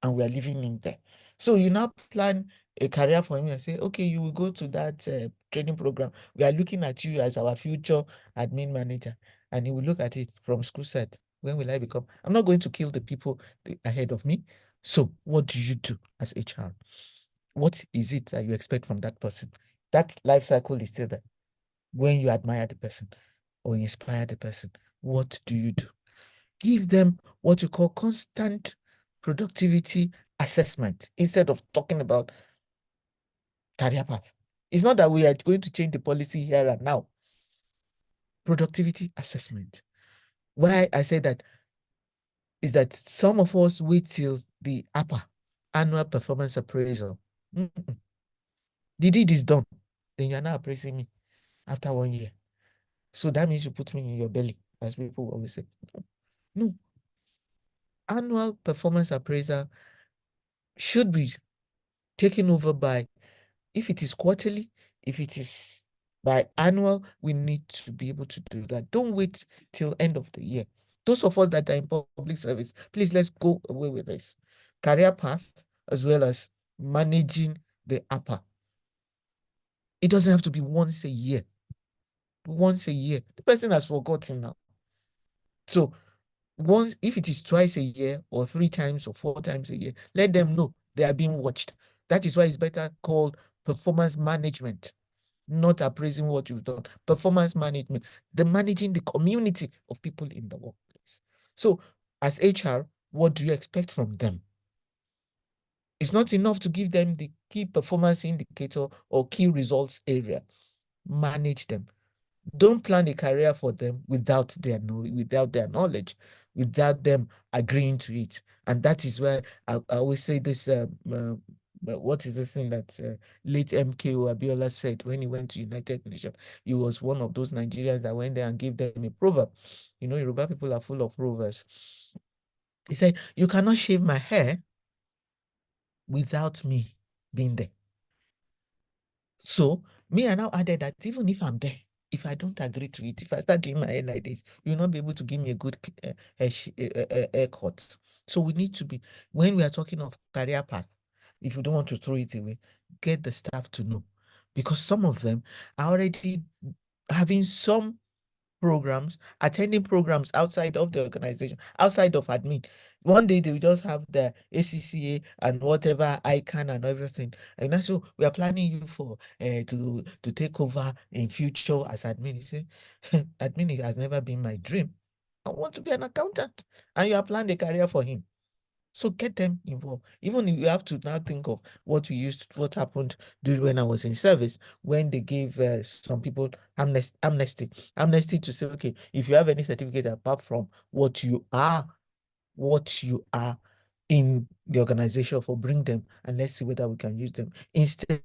and we are leaving him there. So you now plan a career for him and say, okay, you will go to that training program. We are looking at you as our future admin manager. And he will look at it from school set. When will I become? I'm not going to kill the people ahead of me. So what do you do as HR? What is it that you expect from that person? That life cycle is still there. When you admire the person or inspire the person, what do you do? Give them what you call constant productivity assessment instead of talking about career path. It's not that we are going to change the policy here and now. Productivity assessment. Why I say that is that some of us wait till the upper annual performance appraisal. The deed is done. Then you're now appraising me after 1 year. So that means you put me in your belly, as people always say. No. Annual performance appraisal should be taken over by, if it is quarterly, if it is by annual, we need to be able to do that. Don't wait till end of the year. Those of us that are in public service, please, let's go away with this. Career path, as well as managing the upper. It doesn't have to be once a year. Once a year. The person has forgotten now. So once, if it is twice a year or 3 times or 4 times a year, let them know they are being watched. That is why it's better called performance management, not appraising what you've done. Performance management, the managing the community of people in the workplace. So as HR, what do you expect from them? It's not enough to give them the key performance indicator or key results area. Manage them. Don't plan a career for them without their knowledge, without them agreeing to it. And that is why I always say this. What is this thing that late MKO Abiola said when he went to United Nations? He was one of those Nigerians that went there and gave them a proverb. You know, Yoruba people are full of proverbs. He said, "You cannot shave my hair without me being there." So me, I now added that even if I'm there, if I don't agree to it, if I start doing my hair like this, you'll not be able to give me a good haircut. So we need to be, when we are talking of career path, if you don't want to throw it away, get the staff to know. Because some of them are already having some programs, attending programs outside of the organization, outside of admin. One day they will just have the ACCA and whatever ICANN and everything. And that's so we are planning you for to take over in future as admin. You say, admin has never been my dream. I want to be an accountant, and you are planning a career for him. So get them involved. Even if you have to now think of what happened during when I was in service, when they gave some people amnesty to say, okay, if you have any certificate apart from what you are in the organization for, bring them and let's see whether we can use them instead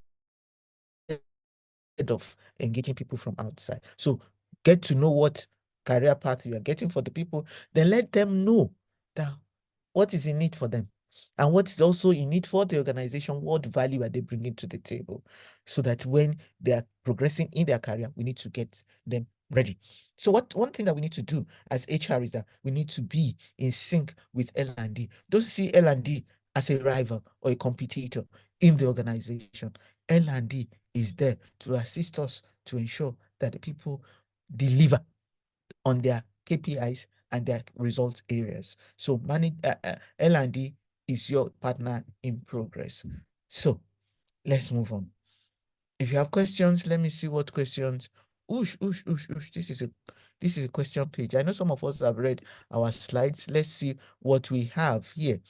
of engaging people from outside. So get to know what career path you are getting for the people, then let them know that what is in it for them and what is also in it for the organization. What value are they bringing to the table, so that when they are progressing in their career, we need to get them ready. So one thing that we need to do as HR is that we need to be in sync with L&D. Don't see L&D as a rival or a competitor in the organization. L&D is there to assist us to ensure that the people deliver on their KPIs and their results areas. So L&D is your partner in progress. So let's move on. If you have questions, let me see what questions. This is a question page. I know some of us have read our slides. Let's see what we have here.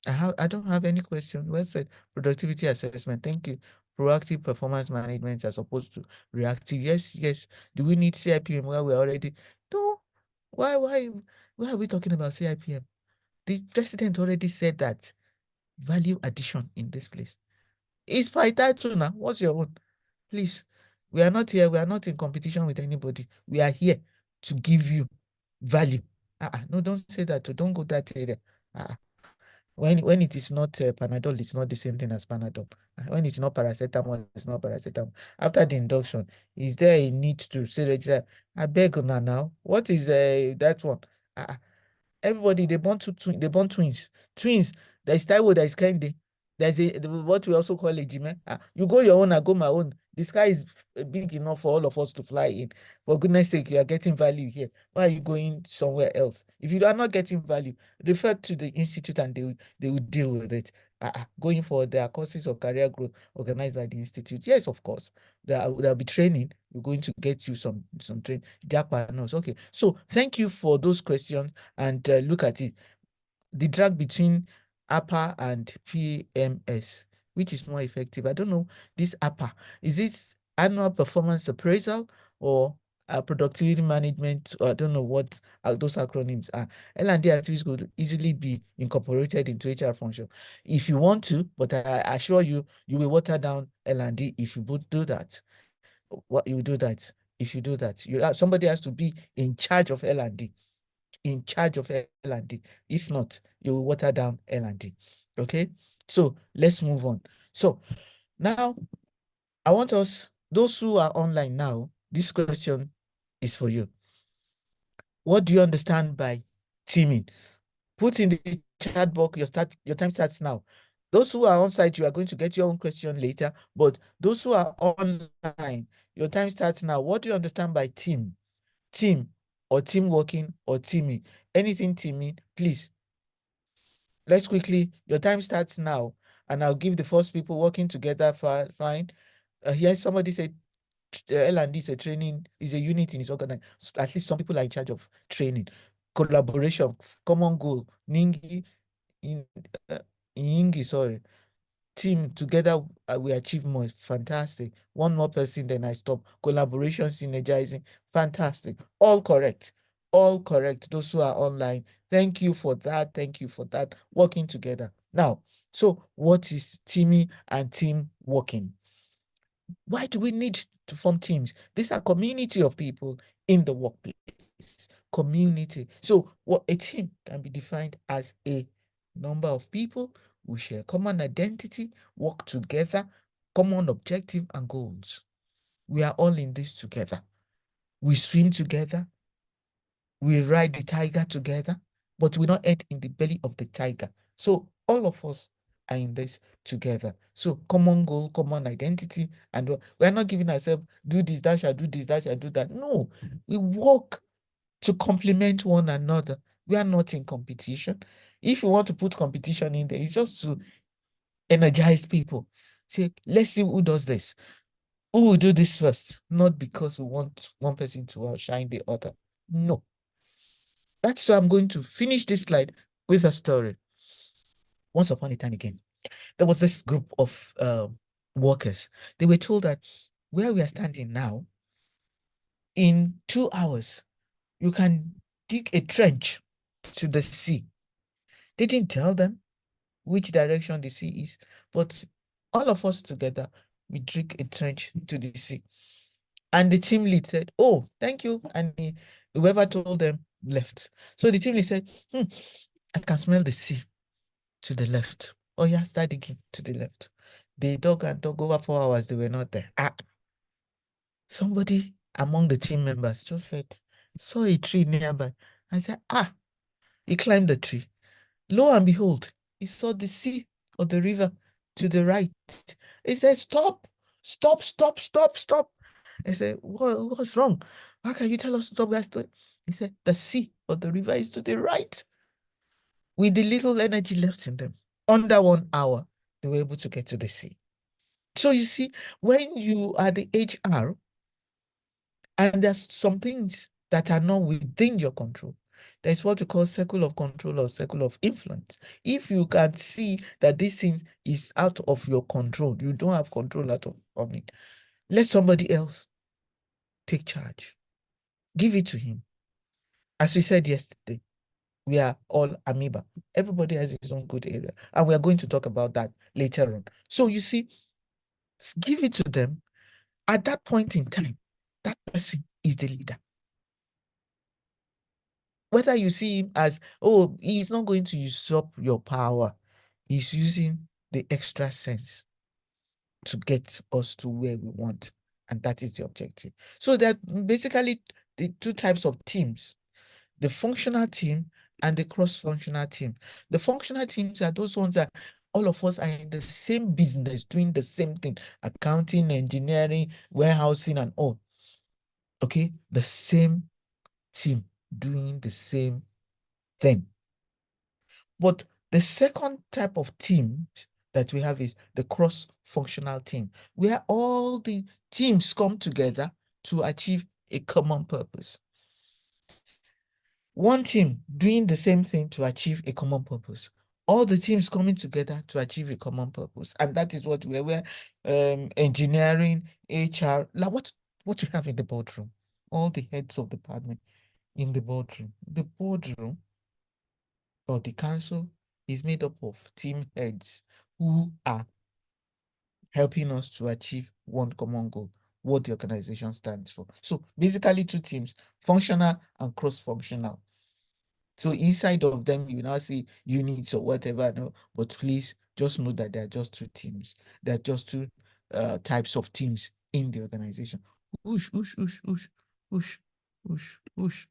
I don't have any question. Well said. Productivity assessment. Thank you. Proactive performance management as opposed to reactive. Yes, yes. Do we need CIPM where we're already? No. Why are we talking about CIPM? The president already said that value addition in this place. It's by title now. What's your own? Please. We are not here. We are not in competition with anybody. We are here to give you value. No, don't say that. Don't go that area. When it is not Panadol, it's not the same thing as Panadol. When it's not paracetamol, it's not paracetamol. After the induction, is there a need to say, I beg now? What is that one? Everybody, they born twins. Twins. There's Taiwo, there's Kende. There's what we also call a Jime. You go your own, I go my own. The sky is big enough for all of us to fly in. For goodness sake, you are getting value here. Why are you going somewhere else? If you are not getting value, refer to the institute and they will deal with it. Going for their courses of career growth organized by the institute. Yes, of course. There'll be training. We're going to get you some training. Okay. So thank you for those questions. And look at it. The drag between APA and PMS, which is more effective? I don't know. This APA, is it annual performance appraisal or productivity management? Or I don't know what those acronyms are. L&D activities could easily be incorporated into HR function if you want to, but I assure you, you will water down L&D if you both do that. What you do that? If you do that, somebody has to be in charge of L&D. In charge of L&D. If not, you will water down L&D. Okay, so let's move on. So now I want us, those who are online now, this question is for you. What do you understand by teaming? Put in the chat box. Your time starts now. Those who are on site, you are going to get your own question later, but those who are online, your time starts now. What do you understand by team or team working or teaming? Anything teaming, please. Let's quickly, your time starts now, and I'll give the first people working together. Fine. Here somebody said L&D is a training, is a unit in its organization. At least some people are in charge of training. Collaboration, common goal, sorry. Team together, we achieve more. Fantastic. One more person, then I stop. Collaboration, synergizing. Fantastic. All correct. All correct. Those who are online, thank you for that. Thank you for that. Working together. Now, so what is teaming and team working? Why do we need to form teams? These are community of people in the workplace. Community. So what a team can be defined as a number of people who share common identity, work together, common objective and goals. We are all in this together. We swim together. We ride the tiger together, but we not end in the belly of the tiger. So all of us are in this together. So common goal, common identity, and we're not giving ourselves, do this, that shall do this, that shall do that. No, we work to complement one another. We are not in competition. If you want to put competition in there, it's just to energize people. Say, let's see who does this. Who will do this first? Not because we want one person to outshine the other. No. That's why I'm going to finish this slide with a story. Once upon a time again, there was this group of workers. They were told that where we are standing now, in 2 hours, you can dig a trench to the sea. They didn't tell them which direction the sea is, but all of us together, we dig a trench to the sea. And the team lead said, oh, thank you. And whoever told them left. So the team lead said, I can smell the sea to the left. Oh yeah, start digging to the left. They dug and dug over 4 hours. They were not there. Somebody among the team members just said, saw a tree nearby. I said, he climbed the tree. Lo and behold, he saw the sea or the river to the right. He said, stop. I said, what's wrong? How can you tell us to stop? He said, the sea or the river is to the right. With the little energy left in them, under 1 hour, they were able to get to the sea. So you see, when you are the HR, and there's some things that are not within your control, There's what we call circle of control or circle of influence. If you can see that this thing is out of your control, you don't have control of it, let somebody else take charge. Give it to him. As we said yesterday, we are all amoeba. Everybody has his own good area. And we are going to talk about that later on. So you see, give it to them. At that point in time, that person is the leader. Whether you see him as, oh, he's not going to usurp your power. He's using the extra sense to get us to where we want. And that is the objective. So that basically the two types of teams, the functional team and the cross-functional team. The functional teams are those ones that all of us are in the same business, doing the same thing, accounting, engineering, warehousing, and all. Okay, the same team doing the same thing. But the second type of teams that we have is the cross-functional team, where all the teams come together to achieve a common purpose. One team doing the same thing to achieve a common purpose. All the teams coming together to achieve a common purpose. And that is what we're engineering, HR, like what we have in the boardroom. All the heads of department in the boardroom. The boardroom or the council is made up of team heads who are helping us to achieve one common goal, what the organization stands for. So basically two teams, functional and cross-functional. So inside of them, you now see units or whatever, no, but please just know that there are just two teams. There are just two types of teams in the organization. Whoosh, whoosh, whoosh, whoosh, whoosh, whoosh, whoosh.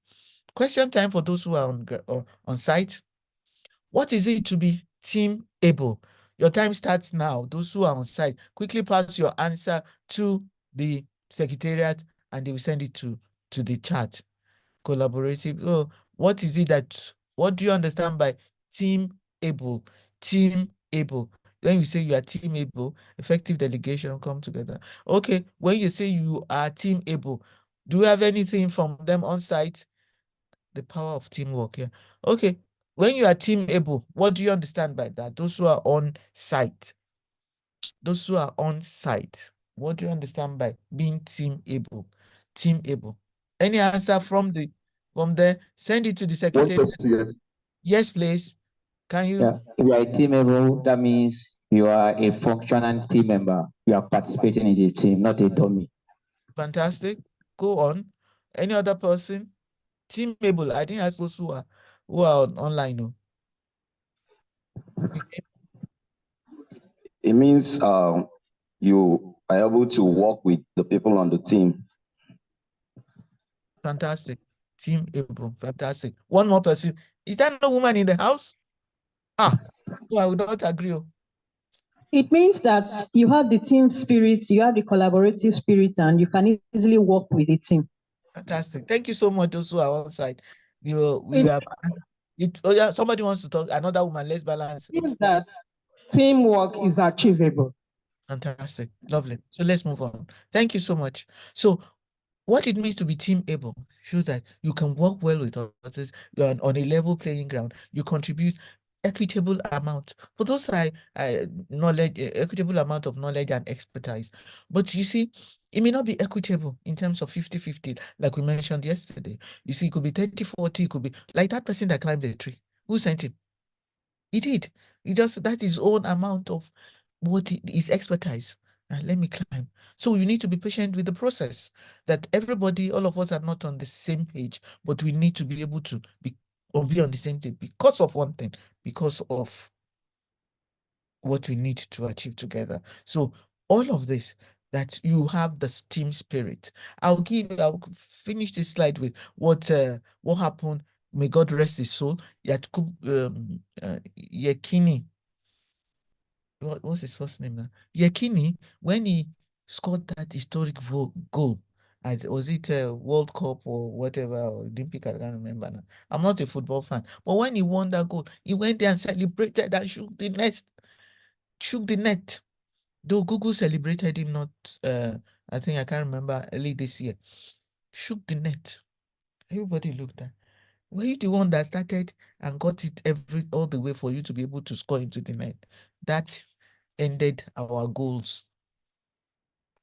Question time for those who are on site. What is it to be team able? Your time starts now. Those who are on site, quickly pass your answer to the secretariat and they will send it to the chat. Collaborative. Oh, what is it what do you understand by team able? Team able. When you say you are team able, effective delegation come together. Okay, when you say you are team able, do you have anything from them on site? The power of teamwork, yeah. Okay, when you are team able, what do you understand by that? Those who are on site. Those who are on site, what do you understand by being team able? Team able. Any answer from there? Send it to the secretary. Yes, please. Can you? Yeah, if you are a team able, that means you are a functional team member. You are participating in the team, not a dummy. Fantastic. Go on. Any other person? Team able. I didn't ask those who are online. No. It means you are able to work with the people on the team. Fantastic. Team able. Fantastic. One more person. Is there no woman in the house? No, I would not agree. It means that you have the team spirit, you have the collaborative spirit, and you can easily work with the team. Fantastic. Thank you so much, those who are on side. Oh yeah, somebody wants to talk. Another woman, let's balance. It means that teamwork is achievable. Fantastic. Lovely. So let's move on. Thank you so much. So what it means to be team able shows that you can work well with others. You're on a level playing ground. You contribute equitable amount. For those knowledge, equitable amount of knowledge and expertise. But you see, it may not be equitable in terms of 50-50, like we mentioned yesterday. You see, it could be 30-40, it could be like that person that climbed the tree. Who sent him? He did. He just, that's his own amount of what his expertise. Let me climb. So you need to be patient with the process. That everybody, all of us are not on the same page, but we need to be able to be on the same page because of one thing, because of what we need to achieve together. So all of this, that you have the team spirit. I'll finish this slide with what happened. May God rest his soul. Yekini. What's his first name now? Yekini, when he scored that historic goal, was it a World Cup or whatever, or Olympic? I can't remember now. I'm not a football fan, but when he won that goal, he went there and celebrated and shook the net. Though Google celebrated him not, I think I can't remember, early this year. Shook the net. Everybody looked at. Were you the one that started and got it all the way for you to be able to score into the net? That ended our goals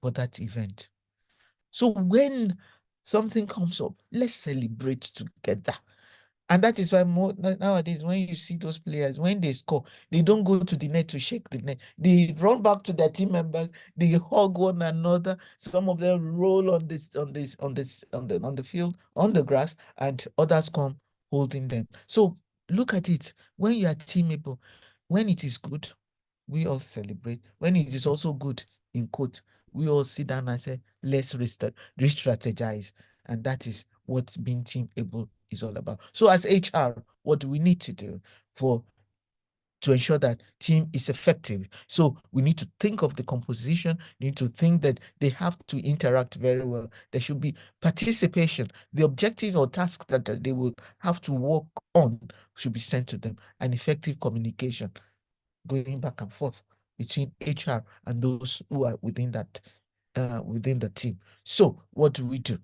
for that event. So when something comes up, let's celebrate together. And that is why nowadays, when you see those players, when they score, they don't go to the net to shake the net. They run back to their team members. They hug one another. Some of them roll on the field, on the grass, and others come holding them. So look at it. When you are teamable, when it is good, we all celebrate. When it is also good, in quote, we all sit down and say, let's re-strategize. And that is what being team able is all about. So as HR, what do we need to do to ensure that team is effective? So we need to think of the composition, need to think that they have to interact very well. There should be participation. The objective or tasks that they will have to work on should be sent to them, and effective communication going back and forth between HR and those who are within the team. So what do we do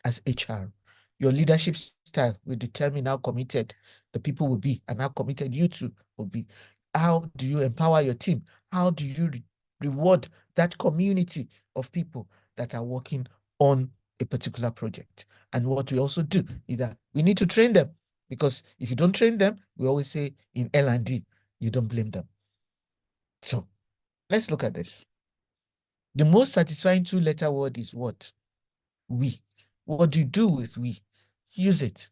as HR? Your leadership style will determine how committed the people will be and how committed you two will be. How do you empower your team? How do you reward that community of people that are working on a particular project? And what we also do is that we need to train them, because if you don't train them, we always say in L&D, you don't blame them. So let's look at this. The most satisfying two-letter word is what? We. What do you do with we? Use it.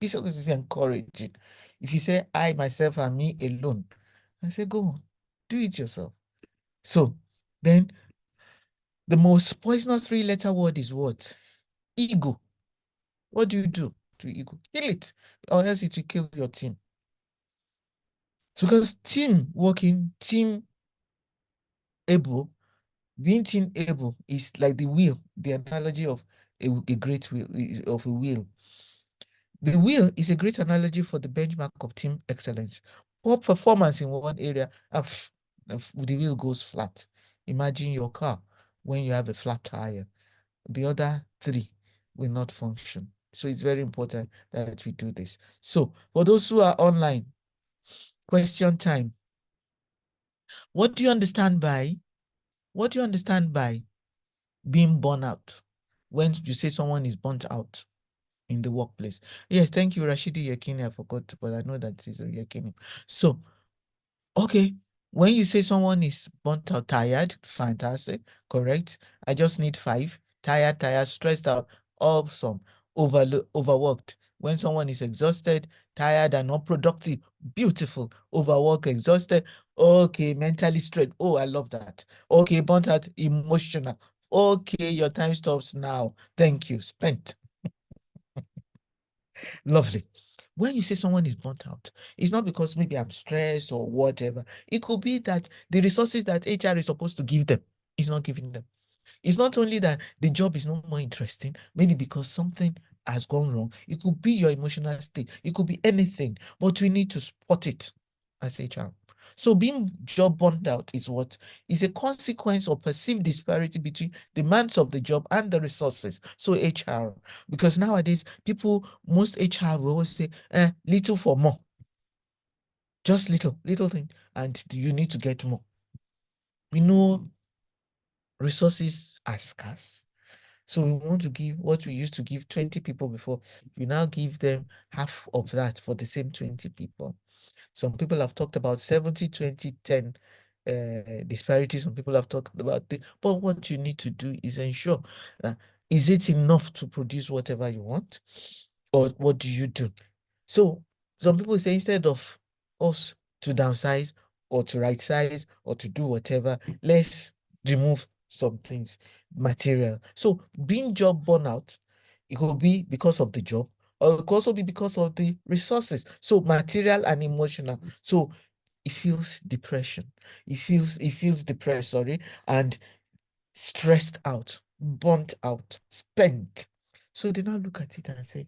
This is encouraging. If you say I, myself, and me alone, I say go on, do it yourself. So then the most poisonous three-letter word is what? Ego. What do you do to ego? Kill it, or else it will kill your team. So because team working, team able, being team able is like the wheel, the analogy of a great wheel, of a wheel. The wheel is a great analogy for the benchmark of team excellence. Poor performance in one area, the wheel goes flat. Imagine your car when you have a flat tire. The other three will not function. So it's very important that we do this. So for those who are online, question time. What do you understand by being burnt out? When you say someone is burnt out in the workplace? Yes, thank you, Rashidi Yekini. I forgot, but I know that is Yekini. So, okay, when you say someone is burnt out, tired, fantastic, correct. I just need 5. Tired, stressed out, awesome, overworked. When someone is exhausted, tired, and not productive, beautiful. Overworked, exhausted, okay, mentally stressed. Oh, I love that. Okay, burnt out, emotional. Okay, your time stops now. Thank you. Spent. Lovely. When you say someone is burnt out, it's not because maybe I'm stressed or whatever. It could be that the resources that HR is supposed to give them is not giving them. It's not only that the job is no more interesting, maybe because something has gone wrong. It could be your emotional state. It could be anything, but we need to spot it as HR. So being job burnt out is what? Is a consequence of perceived disparity between demands of the job and the resources. So HR, because nowadays most HR will always say, little for more. Just little thing, and you need to get more. We know resources are scarce. So we want to give what we used to give 20 people before. We now give them half of that for the same 20 people. Some people have talked about 70, 20, 10 disparities. Some people have talked about it. But what you need to do is ensure that is it enough to produce whatever you want? Or what do you do? So some people say instead of us to downsize or to right size or to do whatever, let's remove some things, material. So being job burnout, it could be because of the job, or it could also be because of the resources. So material and emotional. So it feels depression. It feels depressed, sorry, and stressed out, burnt out, spent. So they now look at it and say,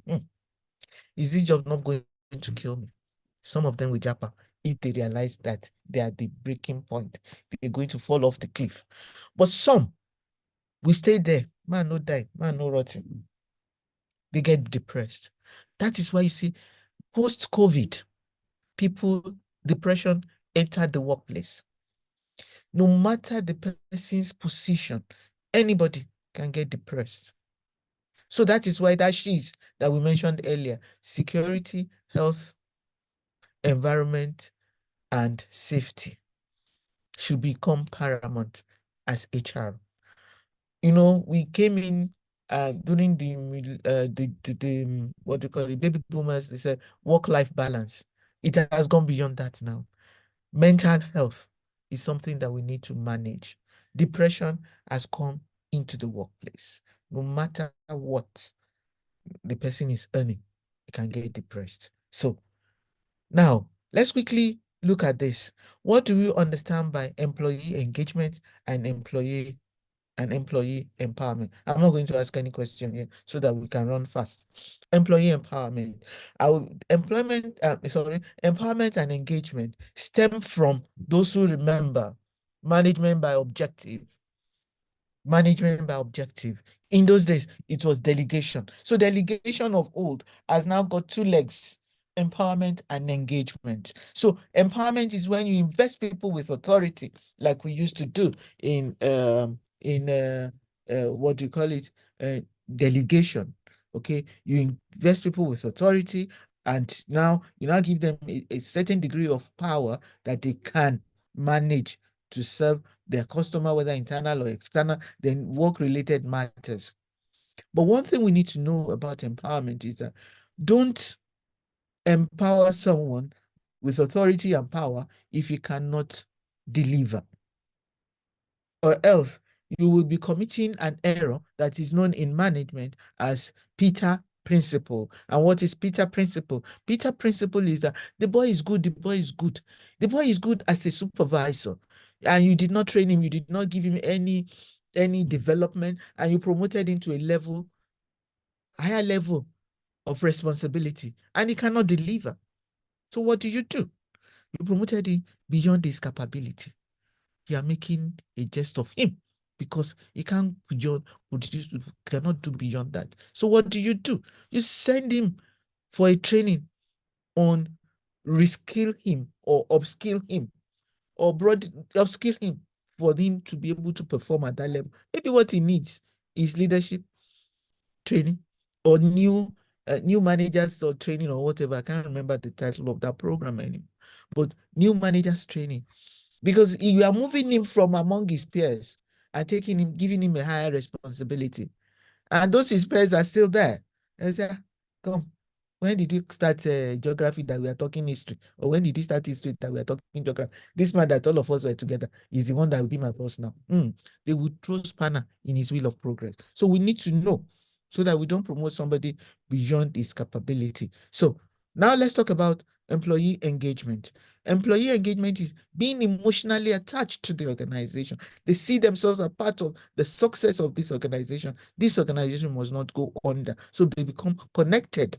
is this job not going to kill me? Some of them will japa if they realize that they are at the breaking point. They're going to fall off the cliff. But some will stay there. Man no die, man no rotten. They get depressed. That is why you see Post-COVID, depression entered the workplace. No matter the person's position, anybody can get depressed. So that is why that she's that we mentioned earlier, security, health, environment, and safety should become paramount as HR. You know, we came in during the what do you call it, baby boomers, they said work-life balance. It has gone beyond that now. Mental health is something that we need to manage. Depression has come into the workplace. No matter what the person is earning, he can get depressed. So now let's quickly look at this. What do we understand by employee engagement and employee empowerment? I'm not going to ask any question here so that we can run fast. Employee empowerment. Empowerment and engagement stem from those who remember management by objective. Management by objective. In those days, it was delegation. So delegation of old has now got two legs: empowerment and engagement. So empowerment is when you invest people with authority, like we used to do in what do you call it? Delegation. Okay, you invest people with authority, and now you now give them a certain degree of power that they can manage to serve their customer, whether internal or external, then work-related matters. But one thing we need to know about empowerment is that don't empower someone with authority and power if you cannot deliver, or else you will be committing an error that is known in management as Peter principle. And what is Peter principle? Peter principle is that the boy is good, the boy is good. The boy is good as a supervisor, and you did not train him, you did not give him any development, and you promoted him to a higher level of responsibility, and he cannot deliver. So what do? You promoted him beyond his capability. You are making a jest of him because he cannot do beyond that. So what do? You send him for a training on reskill him or upskill him, or upskill him for him to be able to perform at that level. Maybe what he needs is leadership training, or new managers or training, or whatever. I can't remember the title of that program anymore, but new managers training, because you are moving him from among his peers and giving him a higher responsibility, and those his peers are still there. And say, come, when did you start geography that we are talking history? Or when did you start history that we are talking geography? This man that all of us were together is the one that will be my boss now. They would throw spanner in his wheel of progress. So we need to know so that we don't promote somebody beyond his capability. So now let's talk about employee engagement. Employee engagement is being emotionally attached to the organization. They see themselves as part of the success of this organization. This organization must not go under. So they become connected.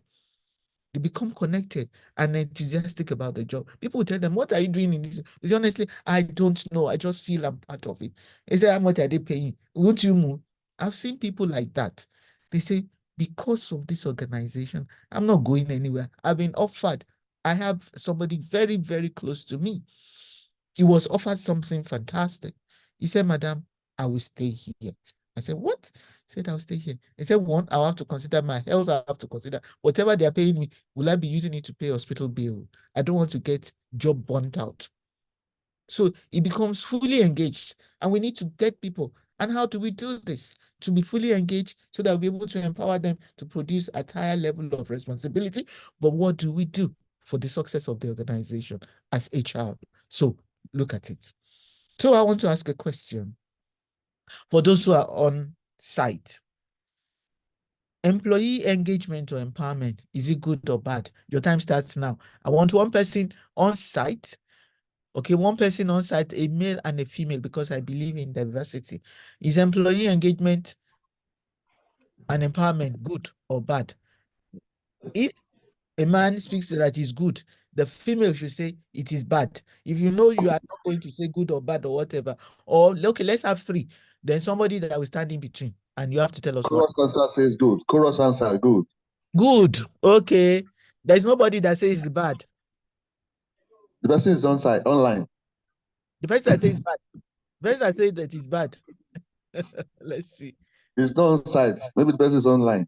They become connected and enthusiastic about the job. People will tell them, what are you doing in this? They say, honestly, I don't know. I just feel I'm part of it. They say, how much are they paying? Won't you move? I've seen people like that. They say, because of this organization, I'm not going anywhere. I've been offered. I have somebody very, very close to me. He was offered something fantastic. He said, madam, I will stay here. I said, what? He said, I'll stay here. He said, one, I'll have to consider my health. I have to consider whatever they are paying me. Will I be using it to pay hospital bill? I don't want to get job burnt out. So it becomes fully engaged, and we need to get people. And how do we do this? To be fully engaged so that we'll be able to empower them to produce a higher level of responsibility. But what do we do for the success of the organization as HR? So look at it. So I want to ask a question. For those who are on site, employee engagement or empowerment, is it good or bad? Your time starts now. I want one person on site. Okay, one person on site, a male and a female, because I believe in diversity. Is employee engagement and empowerment good or bad? If a man speaks that is good, the female should say it is bad. If you know you are not going to say good or bad or whatever, or okay, let's have three. Then somebody that will stand in between, and you have to tell us Chorus answer says good. Chorus answer good. Good. Okay. There's nobody that says it's bad. The person is on site, online. The person that says bad. The person that says that it's bad. Let's see. It's not on site. Maybe the person is online.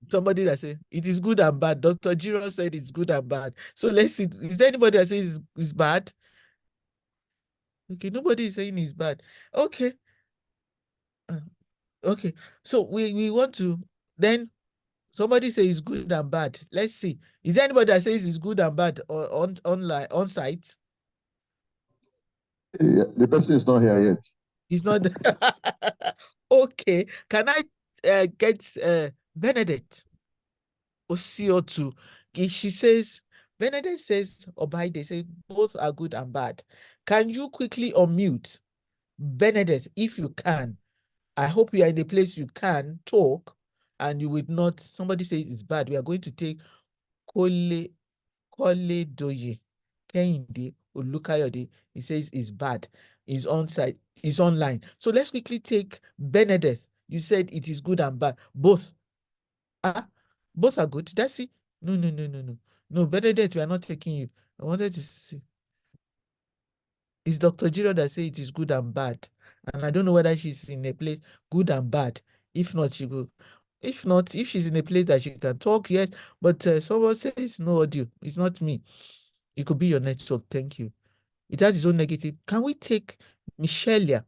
Somebody that says it is good and bad. Dr. Jiro said it's good and bad. So let's see. Is there anybody that says it's bad? Okay, nobody is saying it's bad. Okay. Okay. So we want to then somebody says it's good and bad. Let's see. Is there anybody that says it's good and bad online on site? Yeah, the person is not here yet. He's not. Okay. Can I get Benedict Osio2? She says Benedict says Obaide says both are good and bad. Can you quickly unmute Benedict if you can? I hope you are in a place you can talk and you would not. Somebody says it's bad. We are going to take Kole Doye Kehinde Olukayode. He says it's bad. He's on site. He's online. So let's quickly take Benedict. You said it is good and bad. Both. Both are good. That's it. No. No, Benedict, we are not taking you. I wanted to see. It's Dr. Jiro that says it is good and bad. And I don't know whether she's in a place good and bad. If not, she will. If not, if she's in a place that she can talk, yes. But someone says no audio. It's not me. It could be your network. Thank you. It has its own negative. Can we take Michelia?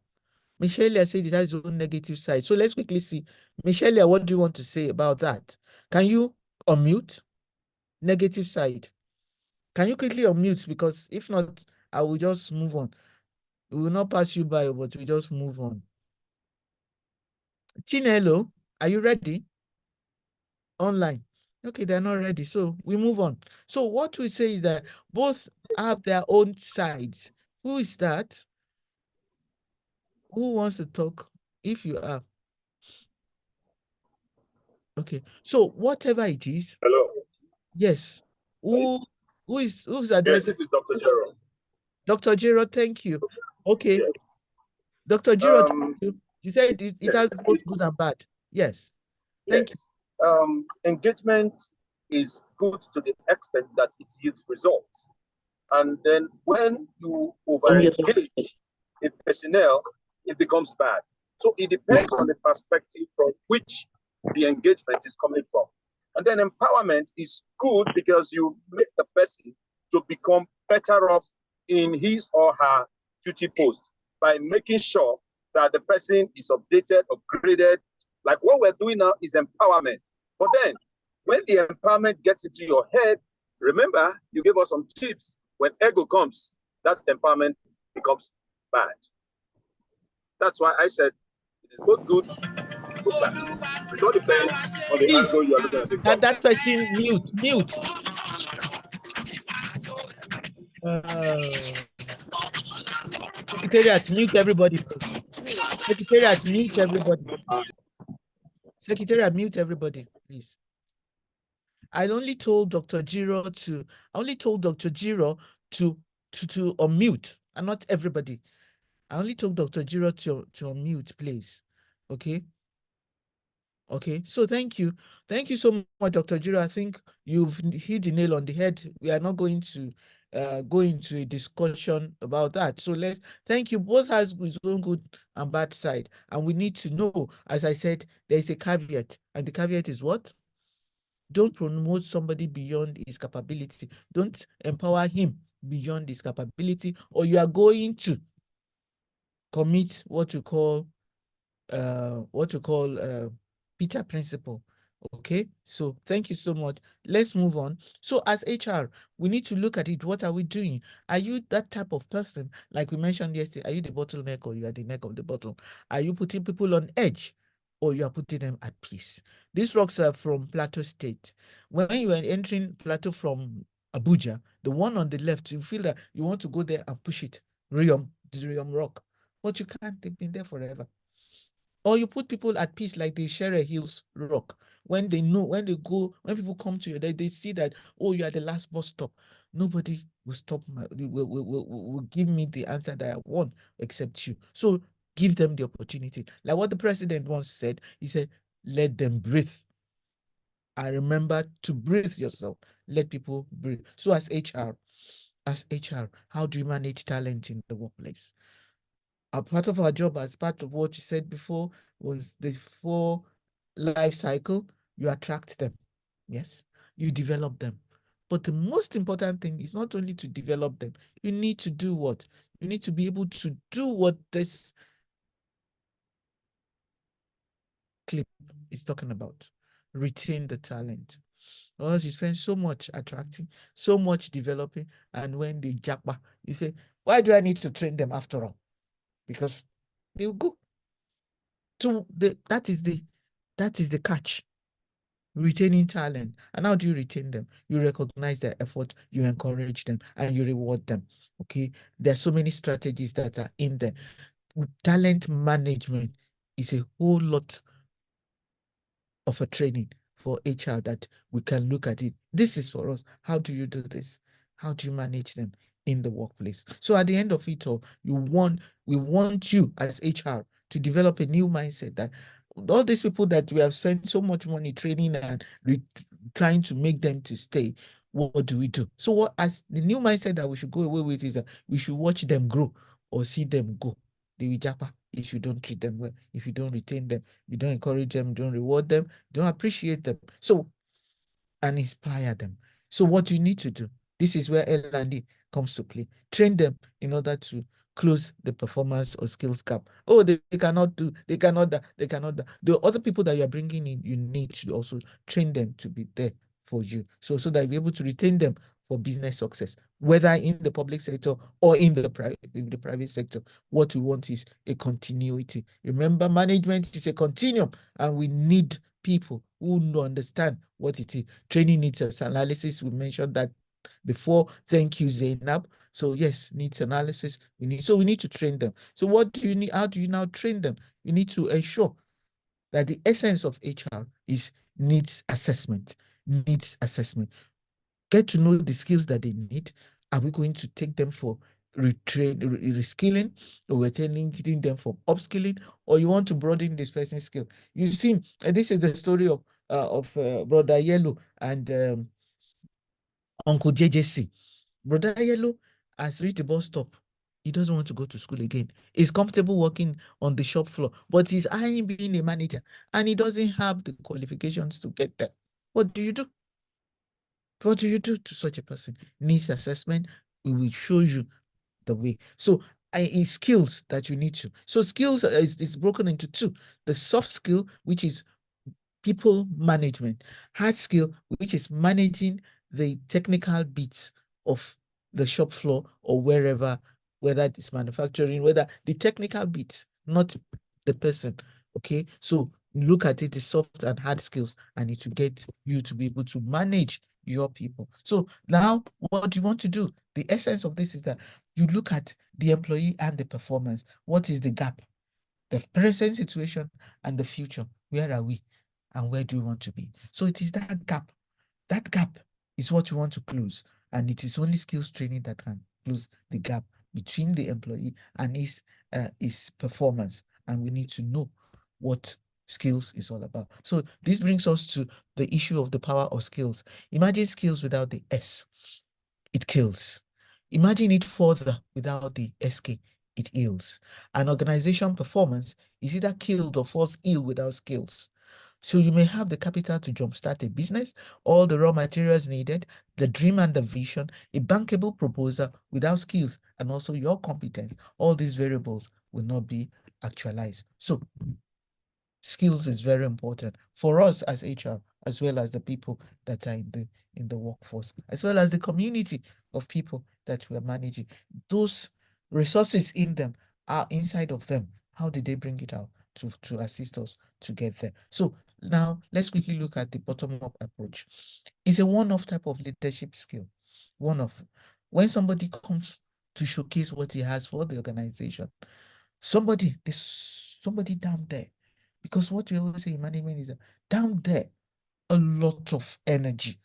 Michelia said it has its own negative side. So let's quickly see. Michelia, what do you want to say about that? Can you unmute? Negative side. Can you quickly unmute? Because if not, I will just move on. We will not pass you by, but we just move on. Chinelo, are you ready? Online. Okay, they're not ready. So we move on. So what we say is that both have their own sides. Who is that? Who wants to talk? If you are. Okay. So whatever it is. Hello. Yes. Who's addressing? Yes, this is Dr. Jero. Dr. Jero, thank you. Okay. Yes. Dr. Jiro, thank you. You said it has both good and bad. Yes. Thank you. Engagement is good to the extent that it yields results. And then when you over-engage a personnel, it becomes bad. So it depends on the perspective from which the engagement is coming from. And then empowerment is good because you make the person to become better off in his or her duty post by making sure that the person is updated, upgraded. Like what we're doing now is empowerment. But then when the empowerment gets into your head, remember, you gave us some tips. When ego comes, that empowerment becomes bad. That's why I said it is both good and bad. It all depends on the angle you are looking at it from. That person mute. Secretariat, mute everybody. Secretariat, mute everybody. Secretariat, mute everybody, please. I only told Dr. Jiro to unmute, and not everybody. I only told Dr. Jiro to unmute, please. Okay. Okay, so thank you. Thank you so much, Dr. Jiro. I think you've hit the nail on the head. We are not going to go into a discussion about that. So thank you. Both has its own good and bad side. And we need to know, as I said, there is a caveat. And the caveat is what? Don't promote somebody beyond his capability. Don't empower him beyond his capability, or you are going to commit what you call Peter principle. Okay, so thank you so much. Let's move on. So as HR, we need to look at it. What are we doing? Are you that type of person, like we mentioned yesterday? Are you the bottleneck, or you are the neck of the bottle? Are you putting people on edge, or you are putting them at peace? These rocks are from Plateau State. When you are entering Plateau from Abuja, the one on the left, you feel that you want to go there and push it. The Riom rock. But you can't. They've been there forever. Or you put people at peace like the Sherry Hills rock. When they know, when people come to you, they see that, oh, you are the last bus stop. Nobody will stop will give me the answer that I want except you. So give them the opportunity. Like what the president once said, he said, let them breathe. And remember to breathe yourself. Let people breathe. So as HR, how do you manage talent in the workplace? A part of our job, as part of what you said before, was the 4 life cycle. You attract them. Yes, you develop them. But the most important thing is not only to develop them. You need to do what? You need to be able to do what this clip is talking about. Retain the talent. Or else you spend so much attracting, so much developing, and when they japa, you say, why do I need to train them after all? Because they will go. So that is the catch. Retaining talent. And how do you retain them? You recognize their effort, you encourage them, and you reward them. Okay. There are so many strategies that are in there. Talent management is a whole lot of a training for HR that we can look at it. This is for us. How do you do this? How do you manage them in the workplace? So at the end of it all, we want you as HR to develop a new mindset that all these people that we have spent so much money training and trying to make them to stay, what do we do? So what as the new mindset that we should go away with is that we should watch them grow or see them go. They will japa if you don't treat them well, if you don't retain them, you don't encourage them, don't reward them, don't appreciate them. So, and inspire them. So what you need to do, this is where L&D comes to play. Train them in order to close the performance or skills gap. Oh, they cannot do, they cannot. The other people that you are bringing in, you need to also train them to be there for you. So that you'll be able to retain them for business success, whether in the public sector or in the private sector. What we want is a continuity. Remember, management is a continuum, and we need people who understand what it is. Training needs analysis. We mentioned that before. Thank you, Zainab. So yes, needs analysis. We need to train them. So what do you need? How do you now train them? You need to ensure that the essence of HR is needs assessment. Get to know the skills that they need. Are we going to take them for reskilling, or we're getting them for upskilling, or you want to broaden this person's skill? You see, this is the story of Brother Yellow and Uncle JJC. Brother Yellow has reached the bus stop. He doesn't want to go to school again. He's comfortable working on the shop floor, but he's eyeing being a manager, and he doesn't have the qualifications to get there. What do you do? What do you do to such a person? Needs assessment. We will show you the way. So in skills that you need to. So skills is broken into 2. The soft skill, which is people management. Hard skill, which is managing the technical bits of the shop floor or wherever, whether it's manufacturing, whether the technical bits, not the person. Okay, so look at it, the soft and hard skills, and it will get you to be able to manage your people. So now what do you want to do? The essence of this is that you look at the employee and the performance. What is the gap? The present situation and the future. Where are we? And where do we want to be? So it is that gap. That gap is what you want to close. And it is only skills training that can close the gap between the employee and his performance. And we need to know what skills is all about. So this brings us to the issue of the power of skills. Imagine skills without the S. It kills. Imagine it further without the SK. It heals. An organization performance is either killed or falls ill without skills. So you may have the capital to jumpstart a business, all the raw materials needed, the dream and the vision, a bankable proposal without skills, and also your competence. All these variables will not be actualized. So skills is very important for us as HR, as well as the people that are in the workforce, as well as the community of people that we are managing. Those resources in them are inside of them. How did they bring it out to assist us to get there? So now let's quickly look at the bottom-up approach. It's a one-off type of leadership skill. One-off. When somebody comes to showcase what he has for the organization, there's somebody down there. Because what we always say in management is that down there, a lot of energy.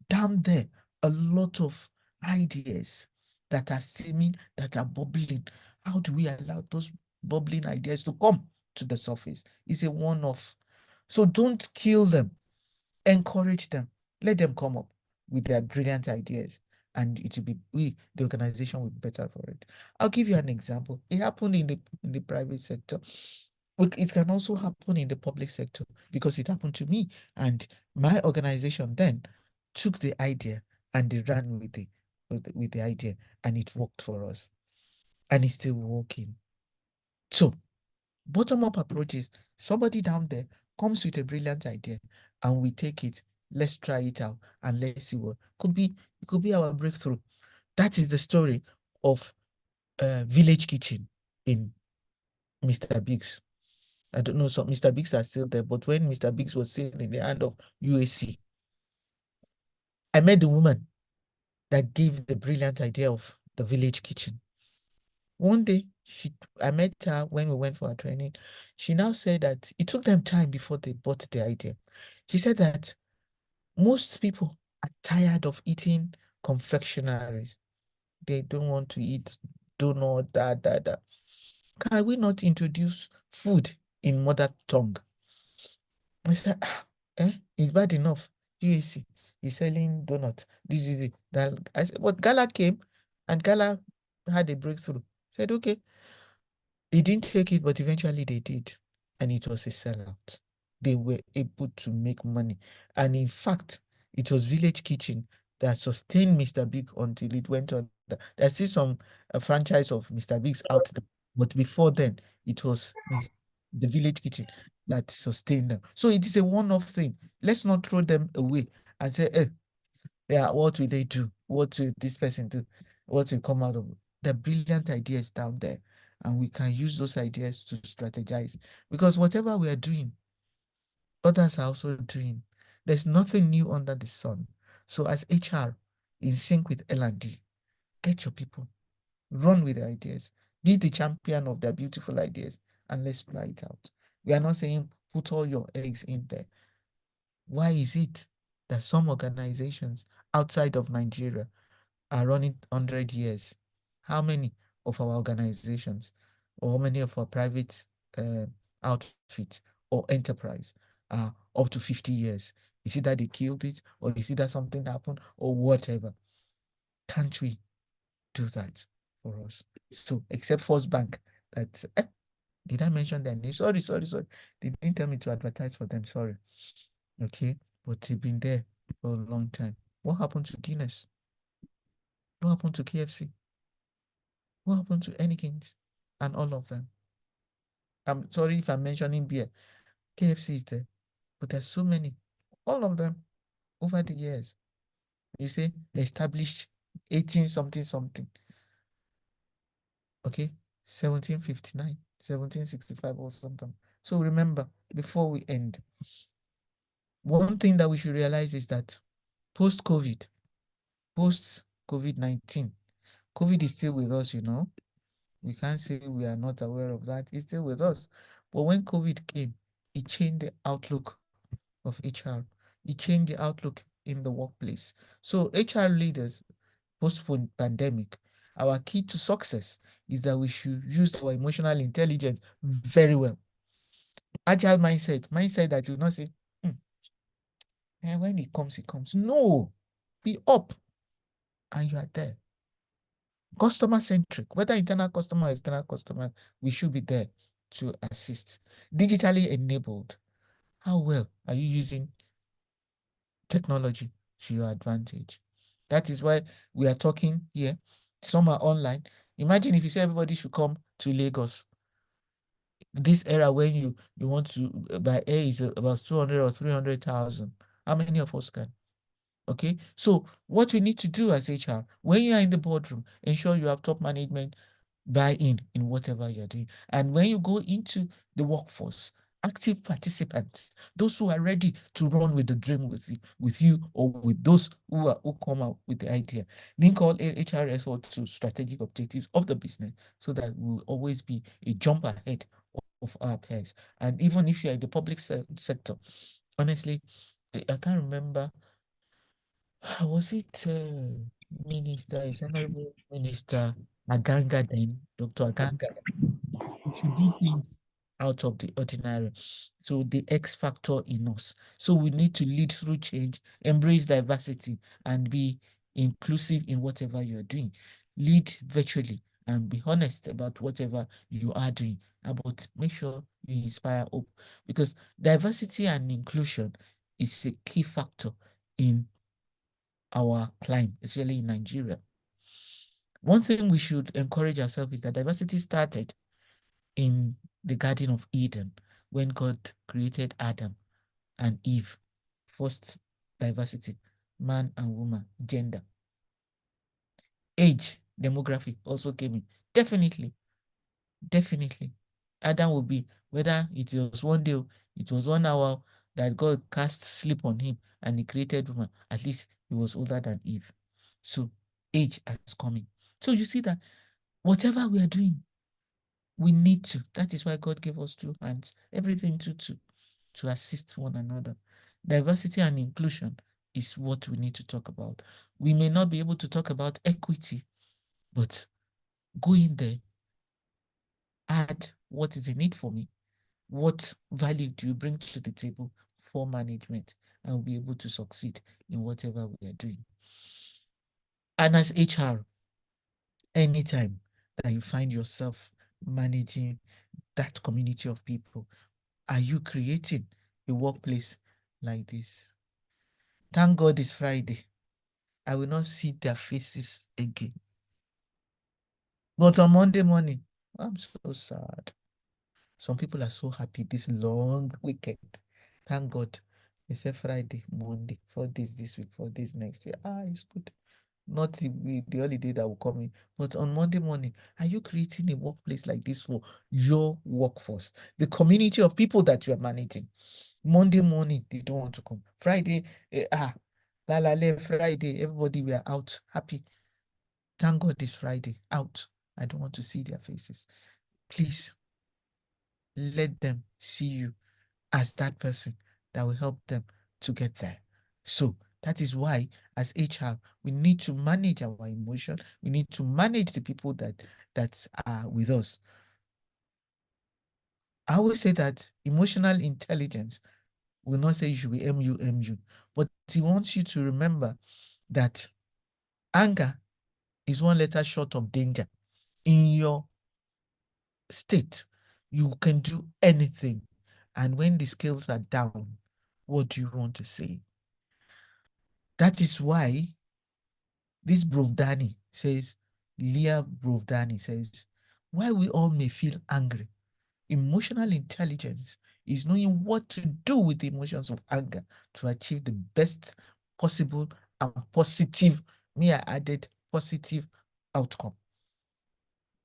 Down there, a lot of ideas that are steaming, that are bubbling. How do we allow those bubbling ideas to come to the surface? It's a one-off. So don't kill them. encourage them, let them come up with their brilliant ideas, and it will be the organization will be better for it. I'll give you an example. It happened in the private sector. It can also happen in the public sector, because it happened to me, and my organization then took the idea and they ran with the idea, and it worked for us, and it's still working. So bottom-up approaches, somebody down there comes with a brilliant idea and we take it, let's try it out and let's see what it could be our breakthrough. That is the story of Village Kitchen in Mr. Biggs. I don't know, so Mr. Biggs are still there, but when Mr. Biggs was still in the hand of UAC, I met the woman that gave the brilliant idea of the Village Kitchen. One day, I met her when we went for our training. She now said that it took them time before they bought the idea. She said that most people are tired of eating confectionaries. They don't want to eat donut, that. Can we not introduce food in mother tongue? I said, it's bad enough. UAC is selling donut. This is it. I said, but Gala came and Gala had a breakthrough. Said, okay. They didn't take it, but eventually they did. And it was a sellout. They were able to make money. And in fact, it was Village Kitchen that sustained Mr. Big until it went on. There's still some franchise of Mr. Big's out there. But before then, it was the Village Kitchen that sustained them. So it is a one-off thing. Let's not throw them away and say, yeah, what will they do? What will this person do? What will come out of it? The brilliant ideas down there, and we can use those ideas to strategize, because whatever we are doing, others are also doing. There's nothing new under the sun. So as HR, in sync with L&D, get your people, run with the ideas, be the champion of their beautiful ideas, and let's try it out. We are not saying put all your eggs in there. Why is it that some organizations outside of Nigeria are running 100 years? How many of our organizations or how many of our private outfits or enterprise are up to 50 years? Is it that they killed it, or is it that something happened, or whatever? Can't we do that for us? So, except First Bank, that did I mention their name? Sorry. They didn't tell me to advertise for them. Sorry. Okay, but they've been there for a long time. What happened to Guinness? What happened to KFC? What happened to Ennekins and all of them? I'm sorry if I'm mentioning beer. KFC is there, but there's so many, all of them over the years. You say established 18 something. Okay, 1759, 1765 or something. So remember, before we end, one thing that we should realize is that post-COVID, post-COVID-19, COVID is still with us, We can't say we are not aware of that. It's still with us. But when COVID came, it changed the outlook of HR. It changed the outlook in the workplace. So HR leaders, post-pandemic, our key to success is that we should use our emotional intelligence very well. Agile mindset that will not say, and when it comes, it comes. No, be up and you are there. Customer-centric, whether internal customer or external customer, we should be there to assist. Digitally enabled. How well are you using technology to your advantage? That is why we are talking here. Some are online. Imagine if you say everybody should come to Lagos. This era when you want to buy air is about 200 or 300,000. How many of us can? Okay, so what we need to do as HR, when you are in the boardroom, ensure you have top management buy-in in whatever you're doing. And when you go into the workforce, active participants, those who are ready to run with the dream with you or with those who come out with the idea. Link all HRS to strategic objectives of the business so that we'll always be a jump ahead of our peers. And even if you're in the public sector, honestly, I can't remember. Was it Minister, is Honorable Minister Aganga then, Dr. Aganga? We should do things out of the ordinary. So the X factor in us. So we need to lead through change, embrace diversity, and be inclusive in whatever you're doing. Lead virtually and be honest about whatever you are doing. But make sure you inspire hope, because diversity and inclusion is a key factor in our climb, especially in Nigeria. One thing we should encourage ourselves is that diversity started in the Garden of Eden when God created Adam and Eve. First diversity, man and woman, gender. Age, demography also came in. Definitely. Adam will be, whether it was one day, it was 1 hour that God cast sleep on him and he created woman, at least he was older than Eve. So age has come in. So you see that whatever we are doing, we need to. That is why God gave us 2 hands, everything to assist one another. Diversity and inclusion is what we need to talk about. We may not be able to talk about equity, but go in there, add what is in it for me. What value do you bring to the table for management, and we'll be able to succeed in whatever we are doing. And as HR, anytime that you find yourself managing that community of people, are you creating a workplace like this? Thank God it's Friday. I will not see their faces again. But on Monday morning, I'm so sad. Some people are so happy this long weekend. Thank God. They said Friday, Monday, 4 days this week, 4 days next year. It's good. Not the holiday that will come in. But on Monday morning, are you creating a workplace like this for your workforce? The community of people that you are managing. Monday morning, they don't want to come. Friday, Friday, everybody we are out, happy. Thank God it's Friday, out. I don't want to see their faces. Please, let them see you as that person that will help them to get there. So that is why, as HR, we need to manage our emotion. We need to manage the people that are with us. I always say that emotional intelligence will not say you should be MU, but he wants you to remember that anger is 1 letter short of danger. In your state, you can do anything. And when the scales are down, what do you want to say? That is why this Brovdani says, Leah Brovdani says, why we all may feel angry. Emotional intelligence is knowing what to do with the emotions of anger to achieve the best possible and positive, I added positive outcome.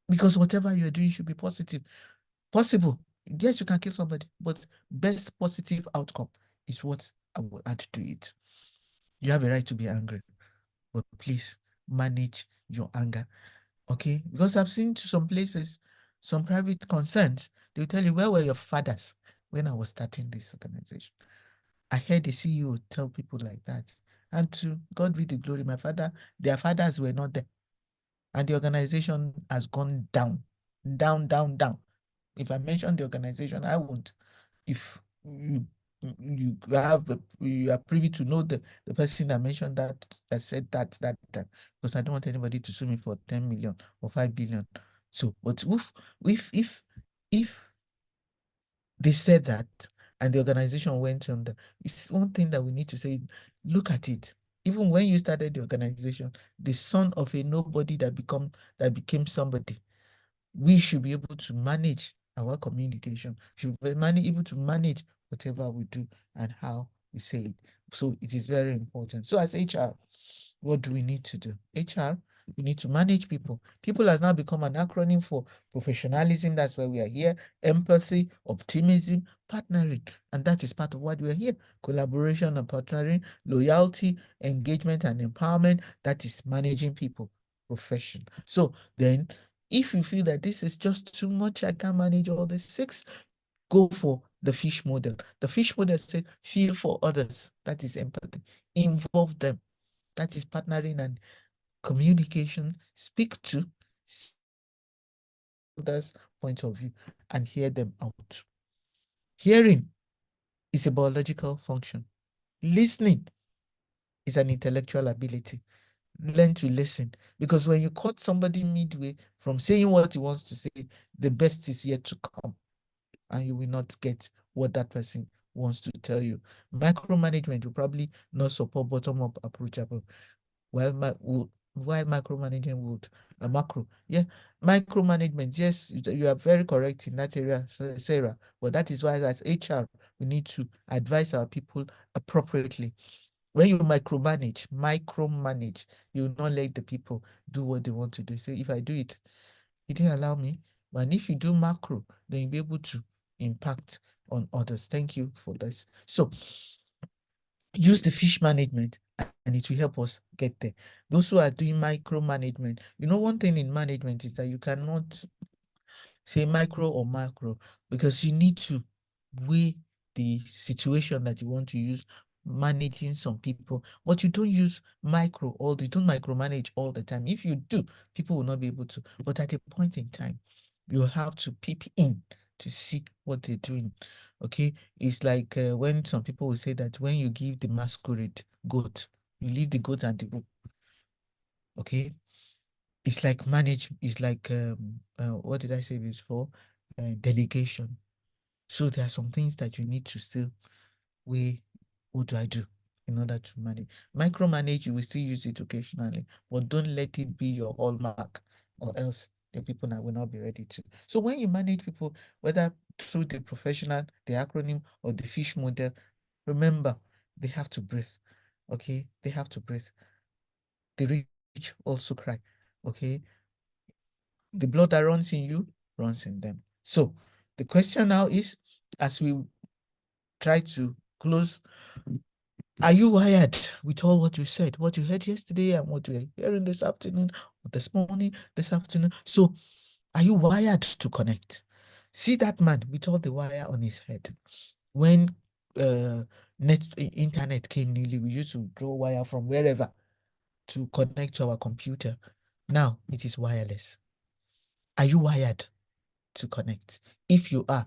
Because whatever you're doing should be positive. Possible. Yes, you can kill somebody, but best positive outcome is what I will add to it. You have a right to be angry, but please manage your anger. Okay? Because I've seen to some places, some private concerns, they'll tell you, where were your fathers when I was starting this organization? I heard the CEO tell people like that. And to God be the glory, their fathers were not there. And the organization has gone down. If I mention the organization, I won't. If you are privy to know the person that mentioned that said that because I don't want anybody to sue me for 10 million or 5 billion. So, but if they said that and the organization went under, it's one thing that we need to say, look at it. Even when you started the organization, the son of a nobody that became somebody, we should be able to manage our communication, should be able to manage whatever we do and how we say it. So it is very important. So as HR, what do we need to do? HR, we need to manage people. People has now become an acronym for professionalism. That's why we are here. Empathy, optimism, partnering. And that is part of what we are here. Collaboration and partnering, loyalty, engagement and empowerment. That is managing people. Profession. So then, if you feel that this is just too much, I can't manage all the 6, go for the fish model. The fish model says feel for others. That is empathy. Involve them. That is partnering and communication. Speak to others point of view and hear them out. Hearing is a biological function. Listening is an intellectual ability. Learn to listen, because when you cut somebody midway from saying what he wants to say, the best is yet to come, and you will not get what that person wants to tell you. Micromanagement will probably not support bottom-up approach, while micromanagement would macro. Yeah, micromanagement. Yes, you are very correct in that area, Sarah. But that is why, as HR, we need to advise our people appropriately. When you micromanage, you will not let the people do what they want to do. Say, if I do it, he didn't allow me. But if you do macro, then you'll be able to impact on others. Thank you for this. So use the fish management and it will help us get there. Those who are doing micromanagement, one thing in management is that you cannot say micro or macro, because you need to weigh the situation that you want to use managing some people, but you don't use you don't micromanage all the time. If you do, people will not be able to. But at a point in time, you have to peep in to see what they're doing. Okay, it's like when some people will say that when you give the masquerade goat, you leave the goat and the rope. Okay, it's like what did I say before? Delegation. So there are some things that you need to still weigh. What do I do in order to manage? Micromanage, you will still use it occasionally, but don't let it be your hallmark, or else the people will not be ready to. So when you manage people, whether through the professional, the acronym, or the fish model, remember, they have to breathe. Okay, they have to breathe. The rich also cry. Okay, the blood that runs in you runs in them. So the question now is, as we try to close, are you wired with all what you said, what you heard yesterday and what you're hearing this afternoon, or this morning, this afternoon? So are you wired to connect? See that man with all the wire on his head. When internet came newly, we used to draw wire from wherever to connect to our computer. Now it is wireless. Are you wired to connect? If you are,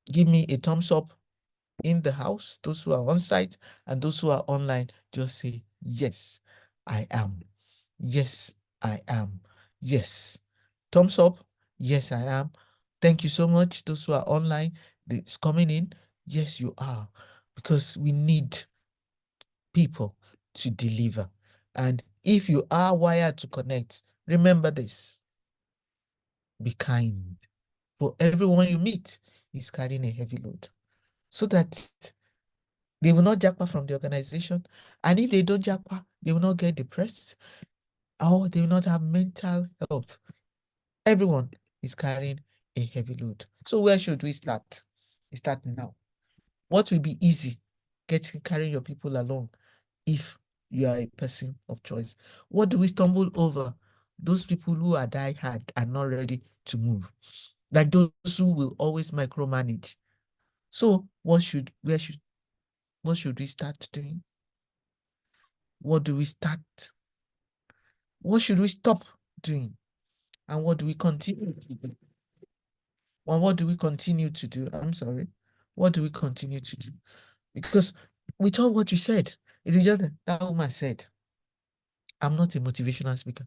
give me a thumbs up in the house. Those who are on site and those who are online, just say, yes, I am. Yes, I am. Yes. Thumbs up. Yes, I am. Thank you so much. Those who are online, it's coming in. Yes, you are. Because we need people to deliver. And if you are wired to connect, remember this. Be kind. For everyone you meet is carrying a heavy load, so that they will not jackpot from the organization. And if they don't jackpot, they will not get depressed, or they will not have mental health. Everyone is carrying a heavy load. So where should we start? We start now. What will be easy? Carrying your people along if you are a person of choice. What do we stumble over? Those people who are die hard and not ready to move. Like those who will always micromanage. So what should we start doing? What do we start? What should we stop doing? And what do we continue to do? And what do we continue to do? I'm sorry. What do we continue to do? Because with all what you said, it is just that woman said, I'm not a motivational speaker.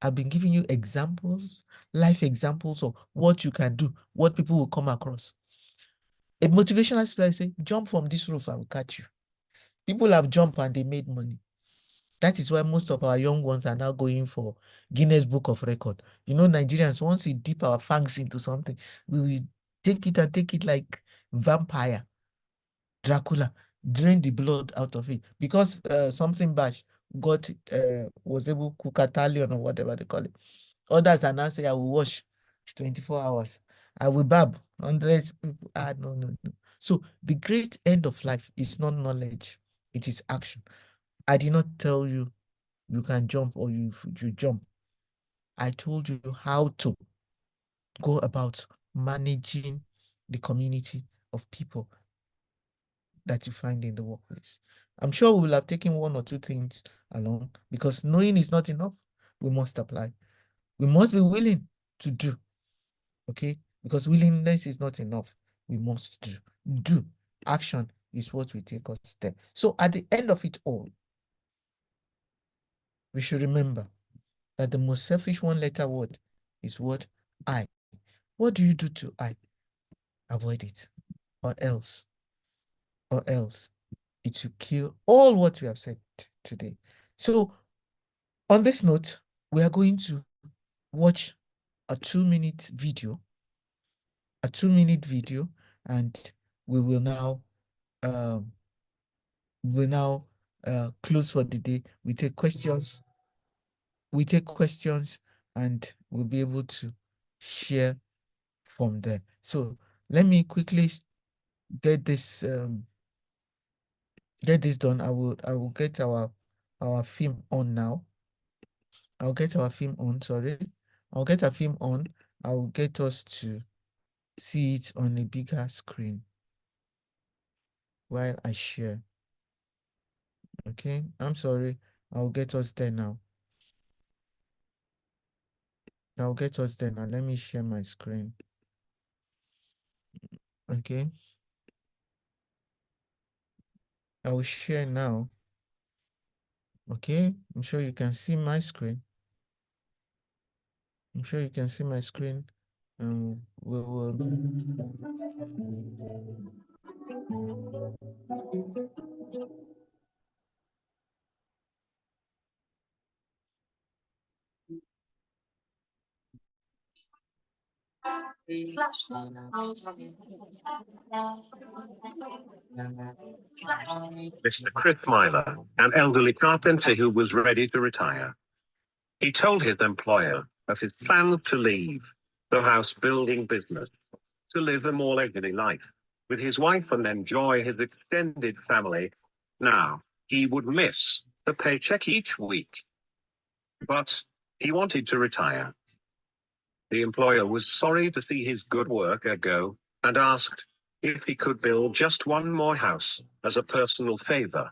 I've been giving you examples, life examples of what you can do, what people will come across. A motivational speaker say, jump from this roof, I will catch you. People have jumped and they made money. That is why most of our young ones are now going for Guinness Book of Record. Nigerians, once we dip our fangs into something, we will take it like vampire, Dracula, drain the blood out of it. Because something bad was able to cook Italian or whatever they call it. Others are now saying, I will wash 24 hours. I will barb 100 people. No. So the great end of life is not knowledge. It is action. I did not tell you you can jump or you jump. I told you how to go about managing the community of people that you find in the workplace. I'm sure we will have taken one or two things along, because knowing is not enough. We must apply. We must be willing to do, okay? Because willingness is not enough. We must do. Do. Action is what we take us there. So at the end of it all, we should remember that the most selfish one-letter word is what? I. What do you do to I? Avoid it. Or else it will kill all what we have said today. So on this note, we are going to watch a 2-minute video, and we will now close for the day. We take questions, and we'll be able to share from there. So let me quickly get this done. I will get our film on now. I'll get our film on, sorry. I'll get our film on. I'll get us to see it on a bigger screen while I share. Okay, I'm sorry. I'll get us there now. Let me share my screen. Okay. I will share now. Okay, I'm sure you can see my screen. And we will. Mr. Chris Myler, an elderly carpenter who was ready to retire. He told his employer of his plan to leave the house building business to live a more leisurely life with his wife and enjoy his extended family. Now, he would miss the paycheck each week, but he wanted to retire. The employer was sorry to see his good work go and asked if he could build just one more house as a personal favor.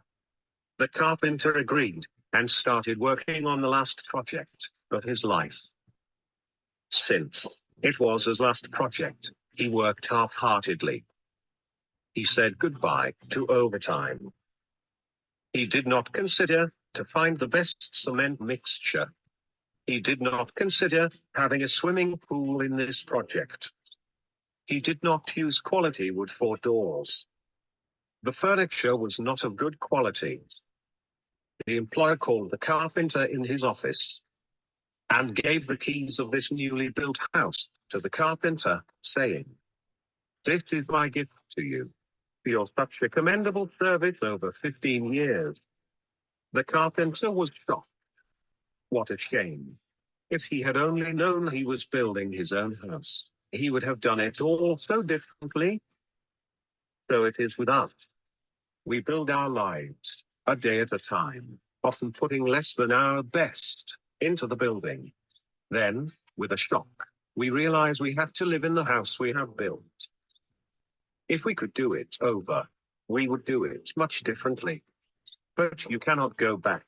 The carpenter agreed and started working on the last project of his life. Since it was his last project, he worked half-heartedly. He said goodbye to overtime. He did not consider to find the best cement mixture. He did not consider having a swimming pool in this project. He did not use quality wood for doors. The furniture was not of good quality. The employer called the carpenter in his office and gave the keys of this newly built house to the carpenter, saying, "This is my gift to you for your such a commendable service over 15 years. The carpenter was shocked. What a shame. If he had only known he was building his own house, he would have done it all so differently. So it is with us. We build our lives a day at a time, often putting less than our best into the building. Then, with a shock, we realize we have to live in the house we have built. If we could do it over, we would do it much differently. But you cannot go back.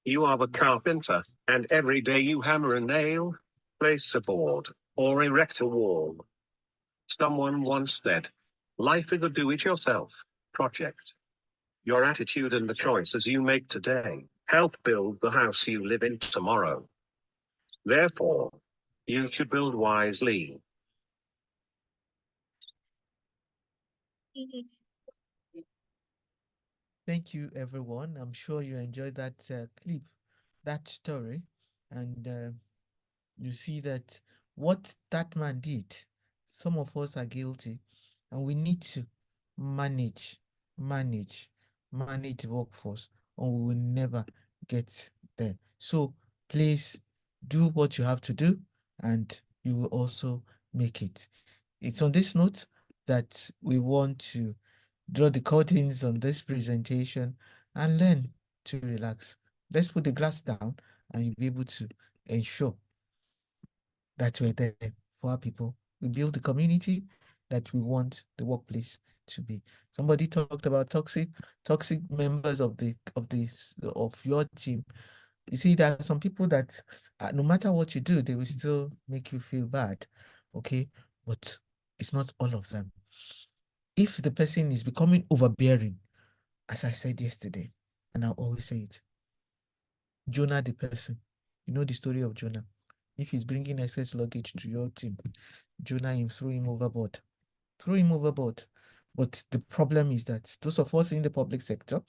You are the carpenter, and every day you hammer a nail, place a board, or erect a wall. Someone once said, life is a do-it-yourself project. Your attitude and the choices you make today help build the house you live in tomorrow. Therefore, you should build wisely. Thank you, everyone. I'm sure you enjoyed that clip, that story, and you see that what that man did, some of us are guilty, and we need to manage the workforce, or we will never get there. So please do what you have to do, and you will also make it. It's on this note that we want to draw the curtains on this presentation and learn to relax. Let's put the glass down, and you'll be able to ensure that we're there for our people. We build the community that we want the workplace to be. Somebody talked about toxic members of your team. You see, there are some people that no matter what you do, they will still make you feel bad. Okay, but it's not all of them. If the person is becoming overbearing, as I said yesterday, and I'll always say it, Jonah the person, you know the story of Jonah. If he's bringing excess luggage to your team, Jonah threw him overboard. Throw him overboard. But the problem is that those of us in the public sector,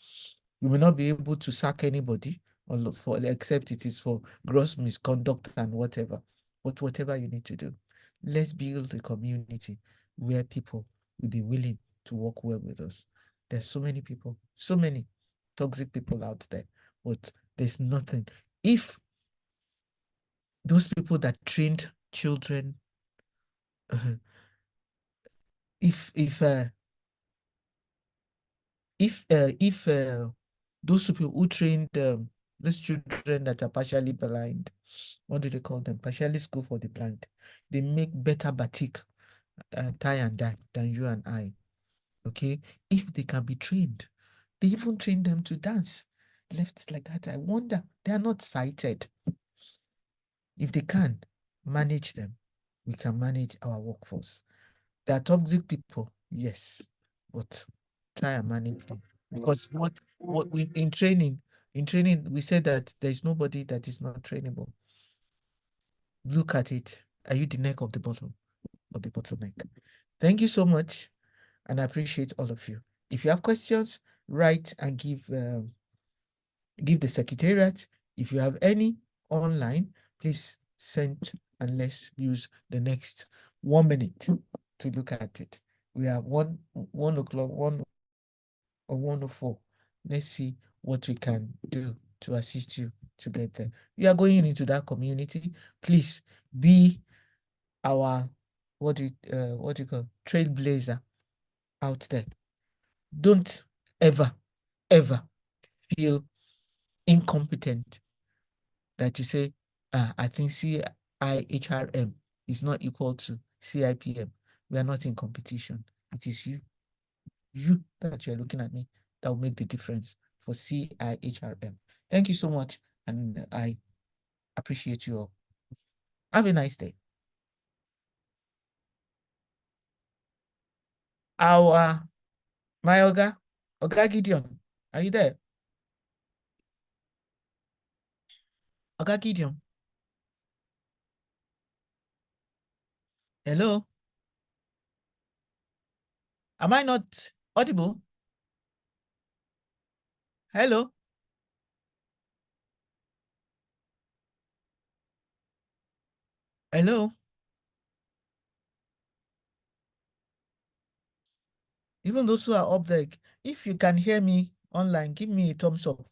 we will not be able to sack anybody except it is for gross misconduct and whatever. But whatever you need to do, let's build a community where people will be willing to work well with us. There's so many people, so many toxic people out there, but there's nothing. If those people that trained children, if those people who trained these children that are partially blind, what do they call them? Partially school for the blind. They make better batik, tie and dye than you and I. Okay, if they can be trained, they even train them to dance left like that. I wonder they are not sighted. If they can manage them, we can manage our workforce. There are toxic people, yes, but try and manage them. Because what we in training we said that there's nobody that is not trainable. Look at it. Are you the neck of the bottom or the bottleneck? Thank you so much, and I appreciate all of you. If you have questions, write and give the secretariat. If you have any online, please send, and let's use the next 1 minute to look at it. We have 1 o'clock, 1 or 1:04. Let's see what we can do to assist you to get there. You are going into that community. Please be our what do you call trailblazer out there. Don't ever feel incompetent that you say, I think CIHRM is not equal to CIPM. We are not in competition. It is you that you're looking at me that will make the difference for CIHRM. Thank you so much, and I appreciate you all. Have a nice day. My Oga Gideon, are you there? Oga Gideon. Hello? Am I not audible? Hello? Hello? Even those who are up there, if you can hear me online, give me a thumbs up.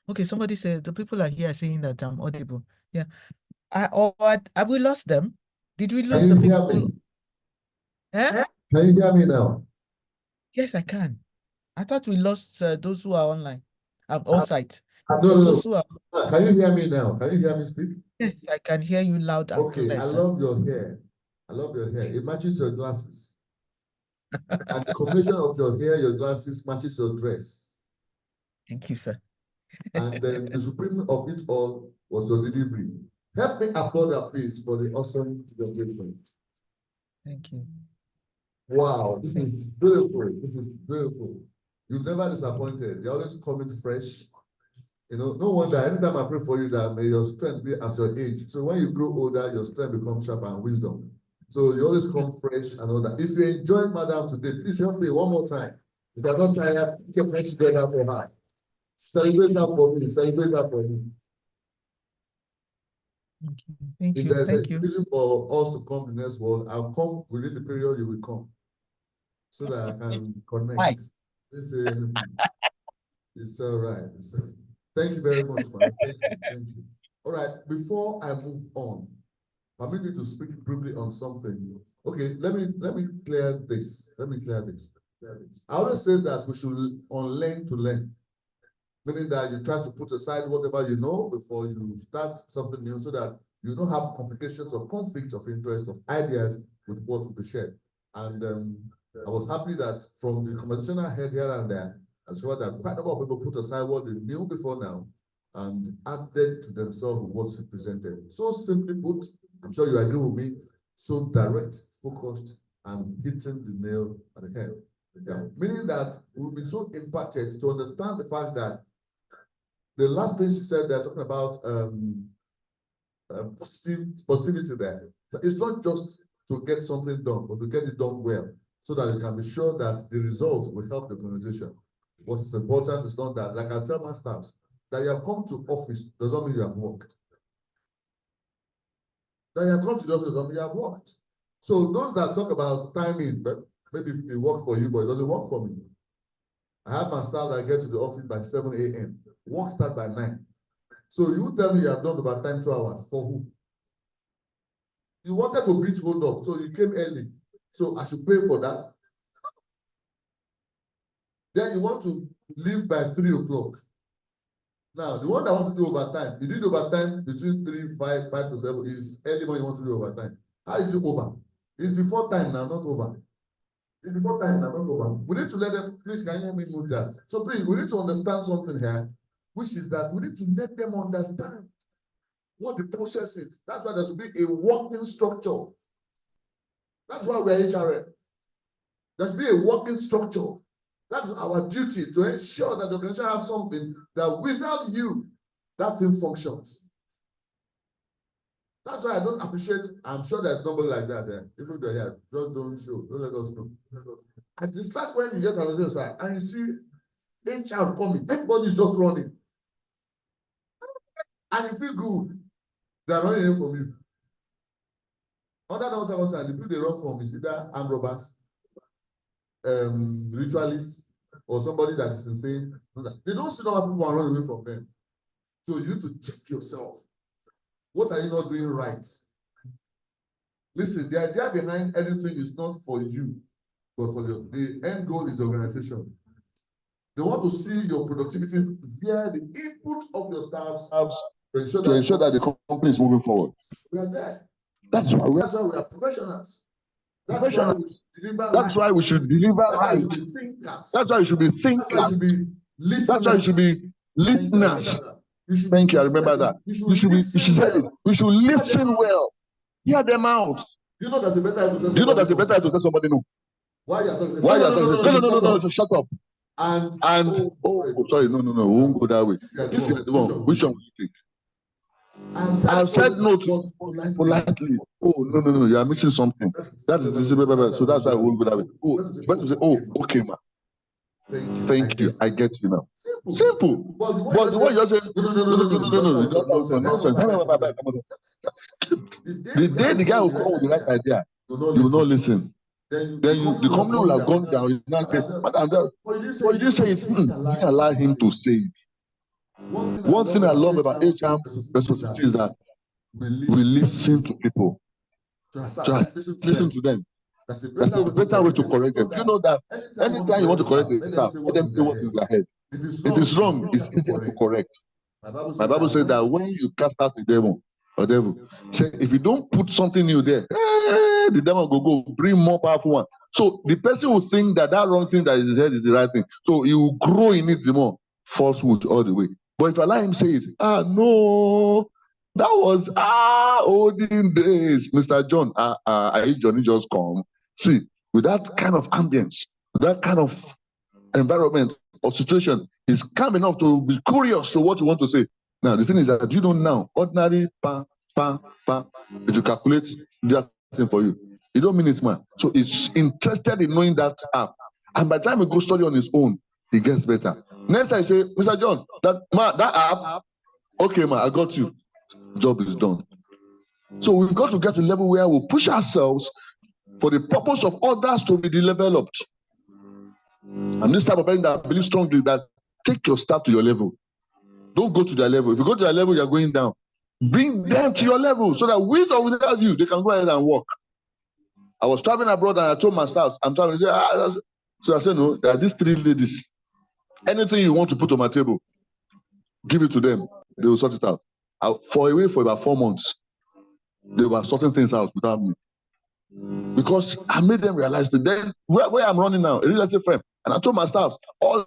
Okay, somebody said the people are here saying that I'm audible. Yeah. Have we lost them? Did we lose the people? Eh? Can you hear me now? Yes, I can. I thought we lost those who are online, on site. No. Can you hear me now? Can you hear me speak? Yes, I can hear you loud and clear. Okay, I love your hair. I love your hair. It matches your glasses. And the combination of your hair, your glasses matches your dress. Thank you, sir. And then the supreme of it all was your delivery. Help me applaud that please for the awesome presentation. Thank you. Wow, this is beautiful. This is beautiful. You've never disappointed. You're always coming fresh. You know, no wonder anytime I pray for you that may your strength be as your age. So when you grow older, your strength becomes sharper and wisdom. So you always come fresh and all that. If you enjoyed Madam today, please help me one more time. If you're not tired, take your hands together for her. Celebrate her for me. Celebrate her for me. Thank you. If there's Thank a reason for us to come the next world, I'll come within the period you will come. So that I can connect. Why? It's all right. Thank you very much, man. Thank you. Thank you. All right. Before I move on, permit me to speak briefly on something. Okay, let me clear this. Let me clear this. I always say that we should unlearn to learn, meaning that you try to put aside whatever you know before you start something new, so that you don't have complications or conflicts of interest of ideas with what will be shared. And I was happy that from the conversation I had here and there, I saw that quite a number of people put aside what they knew before now and added to themselves what's presented. So simply put, I'm sure you agree with me, so direct, focused, and hitting the nail on the head. Yeah. Meaning that we'll be so impacted to understand the fact that the last thing she said, they're talking about positivity there. So it's not just to get something done, but to get it done well, so that you can be sure that the result will help the organization. What is important is not that, like I tell my staff, that you have come to office does not mean you have worked. That you have come to the office does not mean you have worked. So those that talk about timing, but maybe it works for you, but it doesn't work for me. I have my staff that get to the office by 7 a.m. Work start by 9. So you tell me you have done overtime 2 hours. For who? You wanted to beat hold up, so you came early. So I should pay for that. Then you want to leave by 3 o'clock. Now, the one that wants to do overtime, you did overtime between 3, 5 to 7 is early when you want to do overtime. How is it over? It's before time now, not over. It's before time now, not over. We need to let them, please, can you help me move that? So please, we need to understand something here, which is that we need to let them understand what the process is. That's why there should be a working structure. That's why we're HRM. There should be a working structure. That's our duty, to ensure that the organization has something that without you, that thing functions. That's why I don't appreciate, I'm sure there's nobody like that there. If they're here, just don't show, don't let us know. I dislike when you get on the side and you see HR coming, everybody's just running. And you feel good. They're running in from you. Other than what's outside, the people they run from is either armed robbers, ritualists, or somebody that is insane. They don't see how people are running away from them. So you need to check yourself. What are you not doing right? Listen, the idea behind anything is not for you, but for the end goal is the organization. They want to see your productivity via the input of your staff to ensure that the company is moving forward. We are there. That's why we are professionals. That's why we should deliver right. That's why we should be thinkers. That's why you should be listeners. That's why you should be listeners. Thank you. I remember that. You should listen well. Hear them out. You know that's a better way to tell somebody no. Why you are talking? No, shut up. And sorry, no, we won't go that way. If you're the one, which one will you take? I've said no to politely. Oh, no, you are missing something. That is so that's why I won't go that way. Oh, but say, oh, okay, ma. Thank you. I get you now. Simple. But the one you're saying, no. The day the guy will come with the right idea, you will not listen. Then the company will have gone down. You now say, but you didn't say it. You allow him to say it. One thing I love about HR responsibility is that we listen to people. Listen to them. That's a better way to correct them. You know that anytime you want to correct the staff, let them say what is their head. It is wrong, it's easier to correct. My Bible says that when you cast out the devil, say if you don't put something new there, the devil will go bring more powerful one. So the person will think that wrong thing that is his head is the right thing. So he will grow in it the more. Falsehood all the way. But if I allow him say it, no, that was olden days, Mr. John. Johnny just come. See, with that kind of ambience, with that kind of environment or situation, is calm enough to be curious to what you want to say. Now, the thing is that you don't know ordinary it will calculate that thing for you. You don't mean it, man. So it's interested in knowing that app. And by the time he goes study on his own, he gets better. Next I say, Mr. John, that app, okay, man, I got you. Job is done. So we've got to get to a level where we push ourselves for the purpose of others to be developed. I'm this type of person that believes strongly that take your staff to your level. Don't go to their level. If you go to their level, you're going down. Bring them to your level so that with or without you, they can go ahead and work. I was traveling abroad and I told my staff, I'm traveling. So I said, no, there are these 3 ladies. Anything you want to put on my table, give it to them. They will sort it out. For about 4 months, they were sorting things out without me. Because I made them realize that then where I'm running now, a real estate firm, and I told my staff, all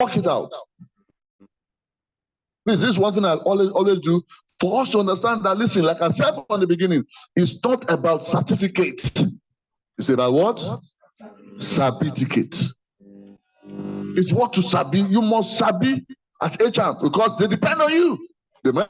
Work it out. Please, this is one thing I always do for us to understand that, listen, like I said from the beginning, it's not about certificates. It's about what? Certificates. It's what to sabi. You must sabi as HR because they depend on you. They might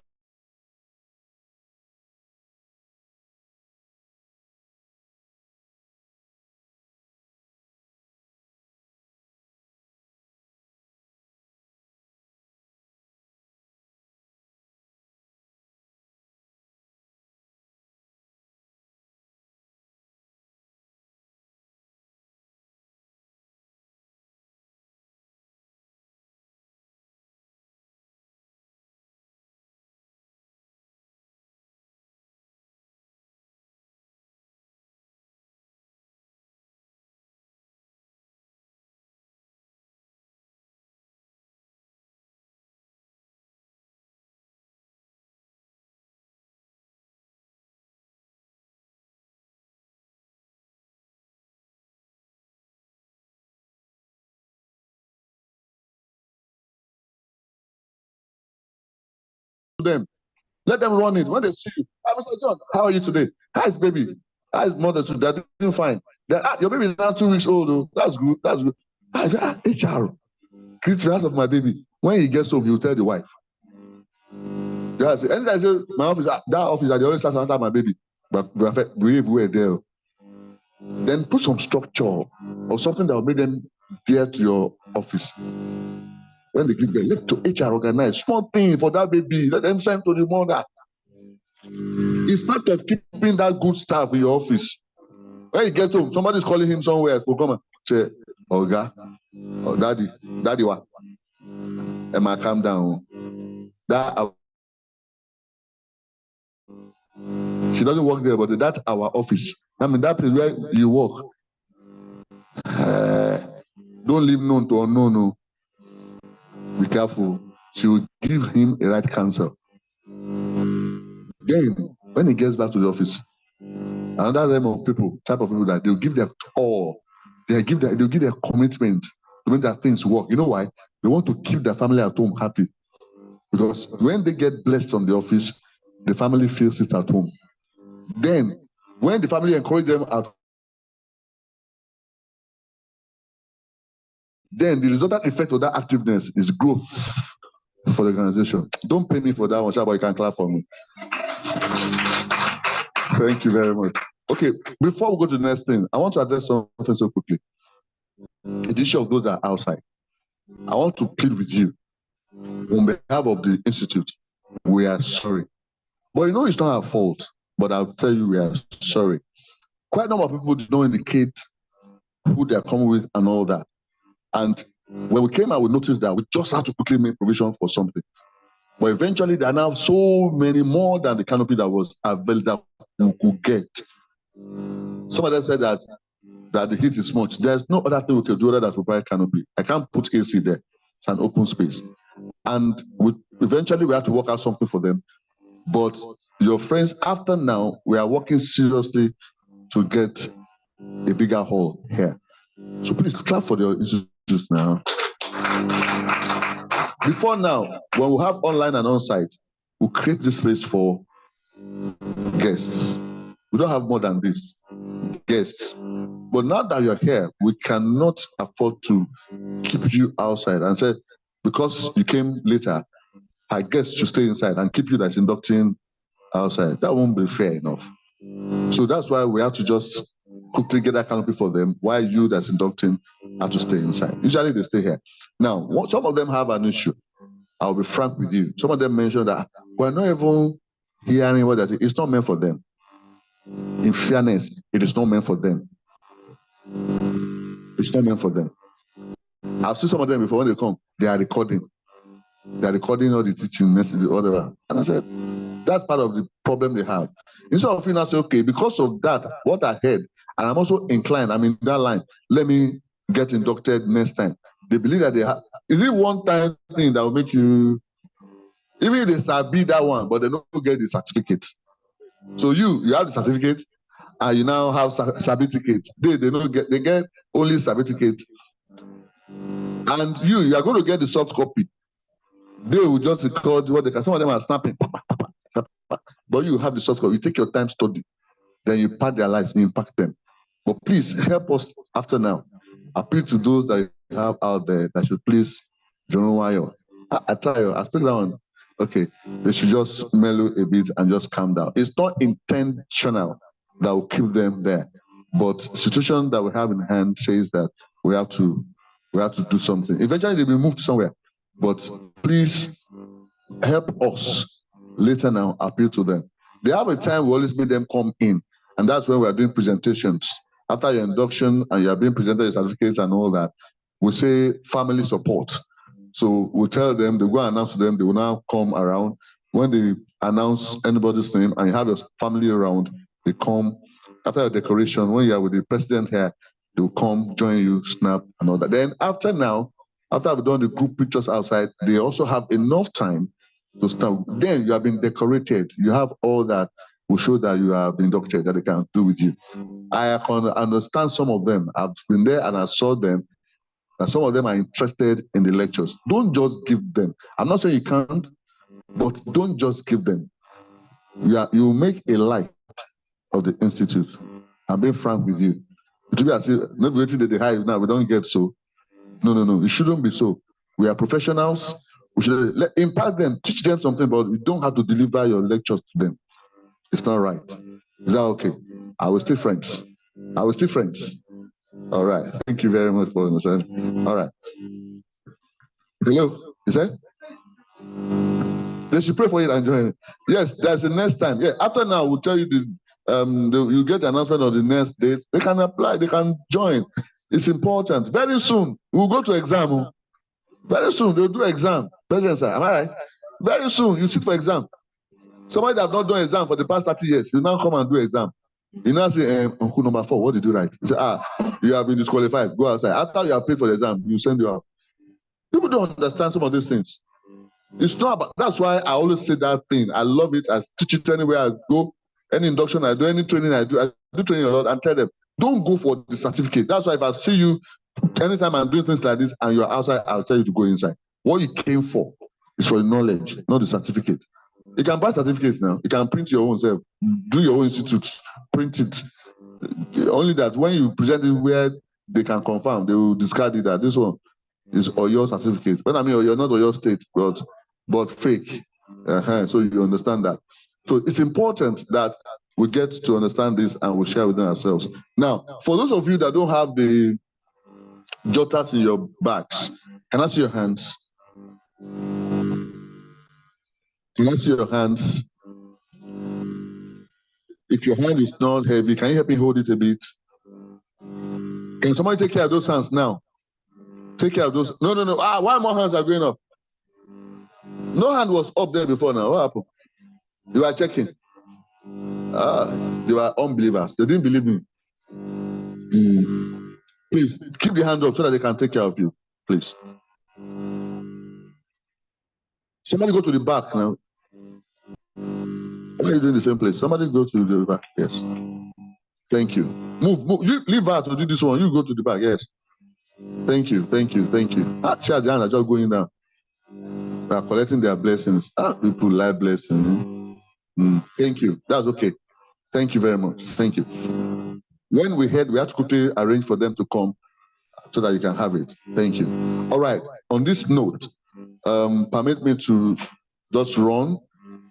them. Let them run it. When they see you, Mr. John, how are you today? How is baby? How is mother today? They're doing fine. Your baby is now 2 weeks old. Oh. That's good. That's good. HR. Create the of my baby. When he gets home, he'll tell the wife. Yes, and I say, my office, that office, I always start after my baby. But we were there. Then put some structure or something that will make them dear to your office. When they give them, let to HR organize small thing for that baby. Let them send to the mother. It's part of keeping that good staff in your office. When you get home, somebody's calling him somewhere for come and say, Oga, or daddy, what? Emma, calm down. She doesn't work there, but that's our office. I mean, that place where you work. Don't leave known to unknown. No. Be careful. She will give him a right counsel. Then, when he gets back to the office, another type of people that they'll give their all. They'll give their commitment to make that things work. You know why? They want to keep their family at home happy. Because when they get blessed from the office, the family feels it at home. Then, when the family encourage them at then the resultant effect of that activeness is growth for the organization. Don't pay me for that one, but you can clap for me. Thank you very much. Okay, before we go to the next thing, I want to address something so quickly. The issue of those that are outside. I want to plead with you on behalf of the institute. We are sorry. But you know it's not our fault, but I'll tell you we are sorry. Quite a number of people do not indicate who they are coming with and all that. And when we came out, we noticed that we just had to quickly make provision for something. But eventually, there are now so many more than the canopy that was available that we could get. Some of them said that the heat is much. There's no other thing we can do other than provide canopy. I can't put AC there. It's an open space. And eventually, we have to work out something for them. But your friends, after now, we are working seriously to get a bigger hall here. So please clap for the institutes now. Before now, when we have online and on-site, we'll create this space for guests. We don't have more than this, guests. But now that you're here, we cannot afford to keep you outside and say, because you came later, our guests should stay inside and keep you that's inducting outside. That won't be fair enough. So that's why we have to just quickly get that canopy for them, while you that's inducting have to stay inside. Usually they stay here. Now, some of them have an issue. I'll be frank with you. Some of them mentioned that we're not even hearing what that is. It's not meant for them. In fairness, it is not meant for them. It's not meant for them. I've seen some of them before when they come, they are recording. They're recording all the teaching, messages, whatever. And I said, that's part of the problem they have. Instead of feeling, I say, okay, because of that, what I heard, and I'm also inclined, I'm in that line, let me get inducted next time. They believe that they have. Is it one time thing that will make you, even if they sabi that one, but they don't get the certificate. So you have the certificate, and you now have certificate. They don't get, they get only certificate. And you are going to get the soft copy. They will just record what they can. Some of them are snapping. But you have the soft copy. You take your time, study. Then you pack their lives, you impact them. But please help us after now. Appeal to those that you have out there that should please John Wayo. I try you, I speak that one. Okay, they should just mellow a bit and just calm down. It's not intentional that will keep them there. But situation that we have in hand says that we have to do something. Eventually they'll be moved somewhere. But please help us later now appeal to them. They have a time we always make them come in, and that's when we are doing presentations. After your induction and you are being presented your certificates and all that, we say family support. So we tell them, they go and announce to them, they will now come around. When they announce anybody's name and you have your family around, they come. After your decoration, when you are with the president here, they will come, join you, snap, and all that. Then after we've done the group pictures outside, they also have enough time to snap. Then you have been decorated. You have all that will show that you have been inducted, that they can do with you. I can understand some of them. I've been there and I saw them. And some of them are interested in the lectures. Don't just give them. I'm not saying you can't, but don't just give them. You make a light of the institute. I'm being frank with you. It will be as if maybe waiting that they hide now, we don't get so. No. It shouldn't be so. We are professionals. We should impact them, teach them something, but you don't have to deliver your lectures to them. It's not right. Is that okay? I will still friends. All right. Thank you very much for understanding. All right. Hello? You said? They should pray for you and join. Yes, there's the next time. Yeah, after now, we'll tell you you get the announcement of the next date. They can apply, they can join. It's important. Very soon, we'll go to exam. Very soon, they'll do exam. President, sir, am I right? Very soon, you sit for exam. Somebody that have not done exam for the past 30 years, you now come and do exam. You now say, Uncle number 4, what did you write? You say, you have been disqualified. Go outside. After you have paid for the exam, you send you out. People don't understand some of these things. It's not about, that's why I always say that thing. I love it. I teach it anywhere I go, any induction I do, any training I do training a lot and tell them, don't go for the certificate. That's why if I see you, anytime I'm doing things like this and you're outside, I'll tell you to go inside. What you came for is for the knowledge, not the certificate. You can buy certificates now. You can print your own self, do your own institute, print it. Only that when you present it where they can confirm, they will discard it that this one is Oyo certificate. But I mean, you're not Oyo state, but fake. So you understand that. So it's important that we get to understand this and we share within ourselves. Now, for those of you that don't have the jotters in your bags, can I see your hands? Can I see your hands? If your hand is not heavy, can you help me hold it a bit? Can somebody take care of those hands now? Take care of those. No. Why more hands are going up? No hand was up there before now. What happened? You are checking. They were unbelievers. They didn't believe me. Please keep the hand up so that they can take care of you. Please. Somebody go to the back now. Why are you doing the same place? Somebody go to the back. Yes. Thank you. Move. You leave her to do this one. You go to the back. Yes. Thank you. See, the hands are just going down. They are collecting their blessings. People like blessings. Thank you. That's okay. Thank you very much. Thank you. When we head, we have to quickly arrange for them to come so that you can have it. Thank you. All right. On this note, permit me to just run.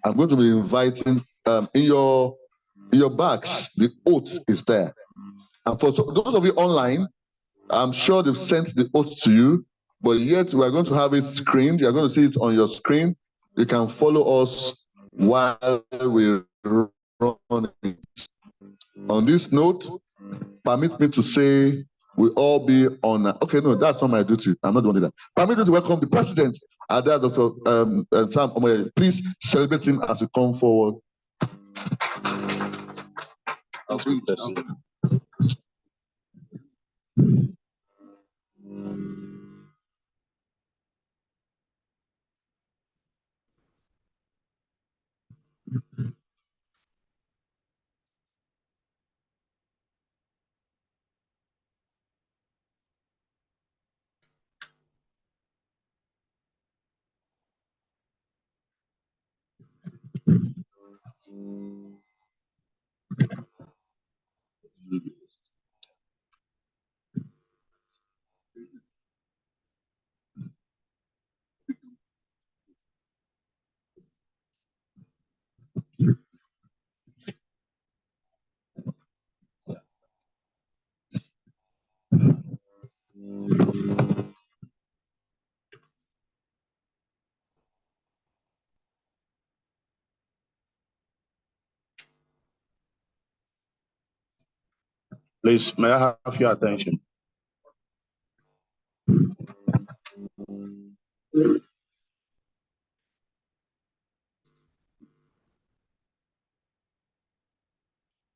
I'm going to be inviting in your bags, the oath is there. And for those of you online, I'm sure they've sent the oath to you, but yet we're going to have it screened. You're going to see it on your screen. You can follow us while we run it. On this note, permit me to say we all be on. Okay, no, that's not my duty. I'm not doing that. Permit me to welcome the president, Dr. Sam Omoye. Please celebrate him as you come forward. Please, may I have your attention?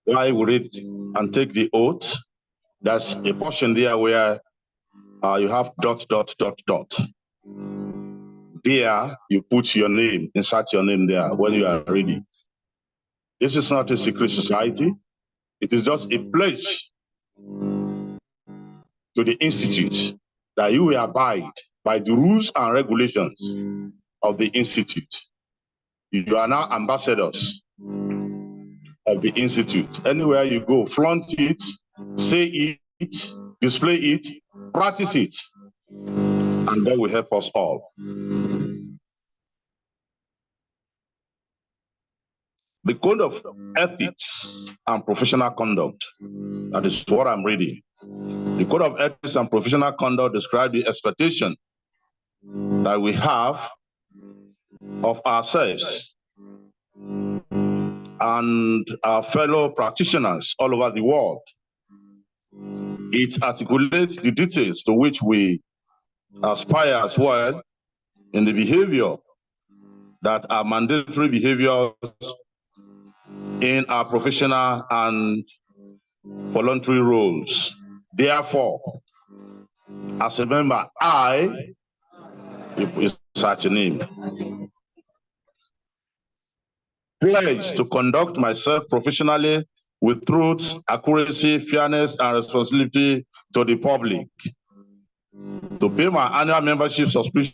Why we read and take the oath? There's a portion there where you have ... There, you put your name, insert your name there when you are ready. This is not a secret society. It is just a pledge to the institute that you will abide by the rules and regulations of the institute. You are now ambassadors of the institute. Anywhere you go, flaunt it, say it, display it, practice it, and God will help us all. The Code of Ethics and Professional Conduct, that is what I'm reading. The Code of Ethics and Professional Conduct describes the expectation that we have of ourselves and our fellow practitioners all over the world. It articulates the details to which we aspire as well in the behavior that are mandatory behaviors in our professional and voluntary roles. Therefore, as a member, I, is such a name, pledge to conduct myself professionally with truth, accuracy, fairness, and responsibility to the public, to pay my annual membership subscription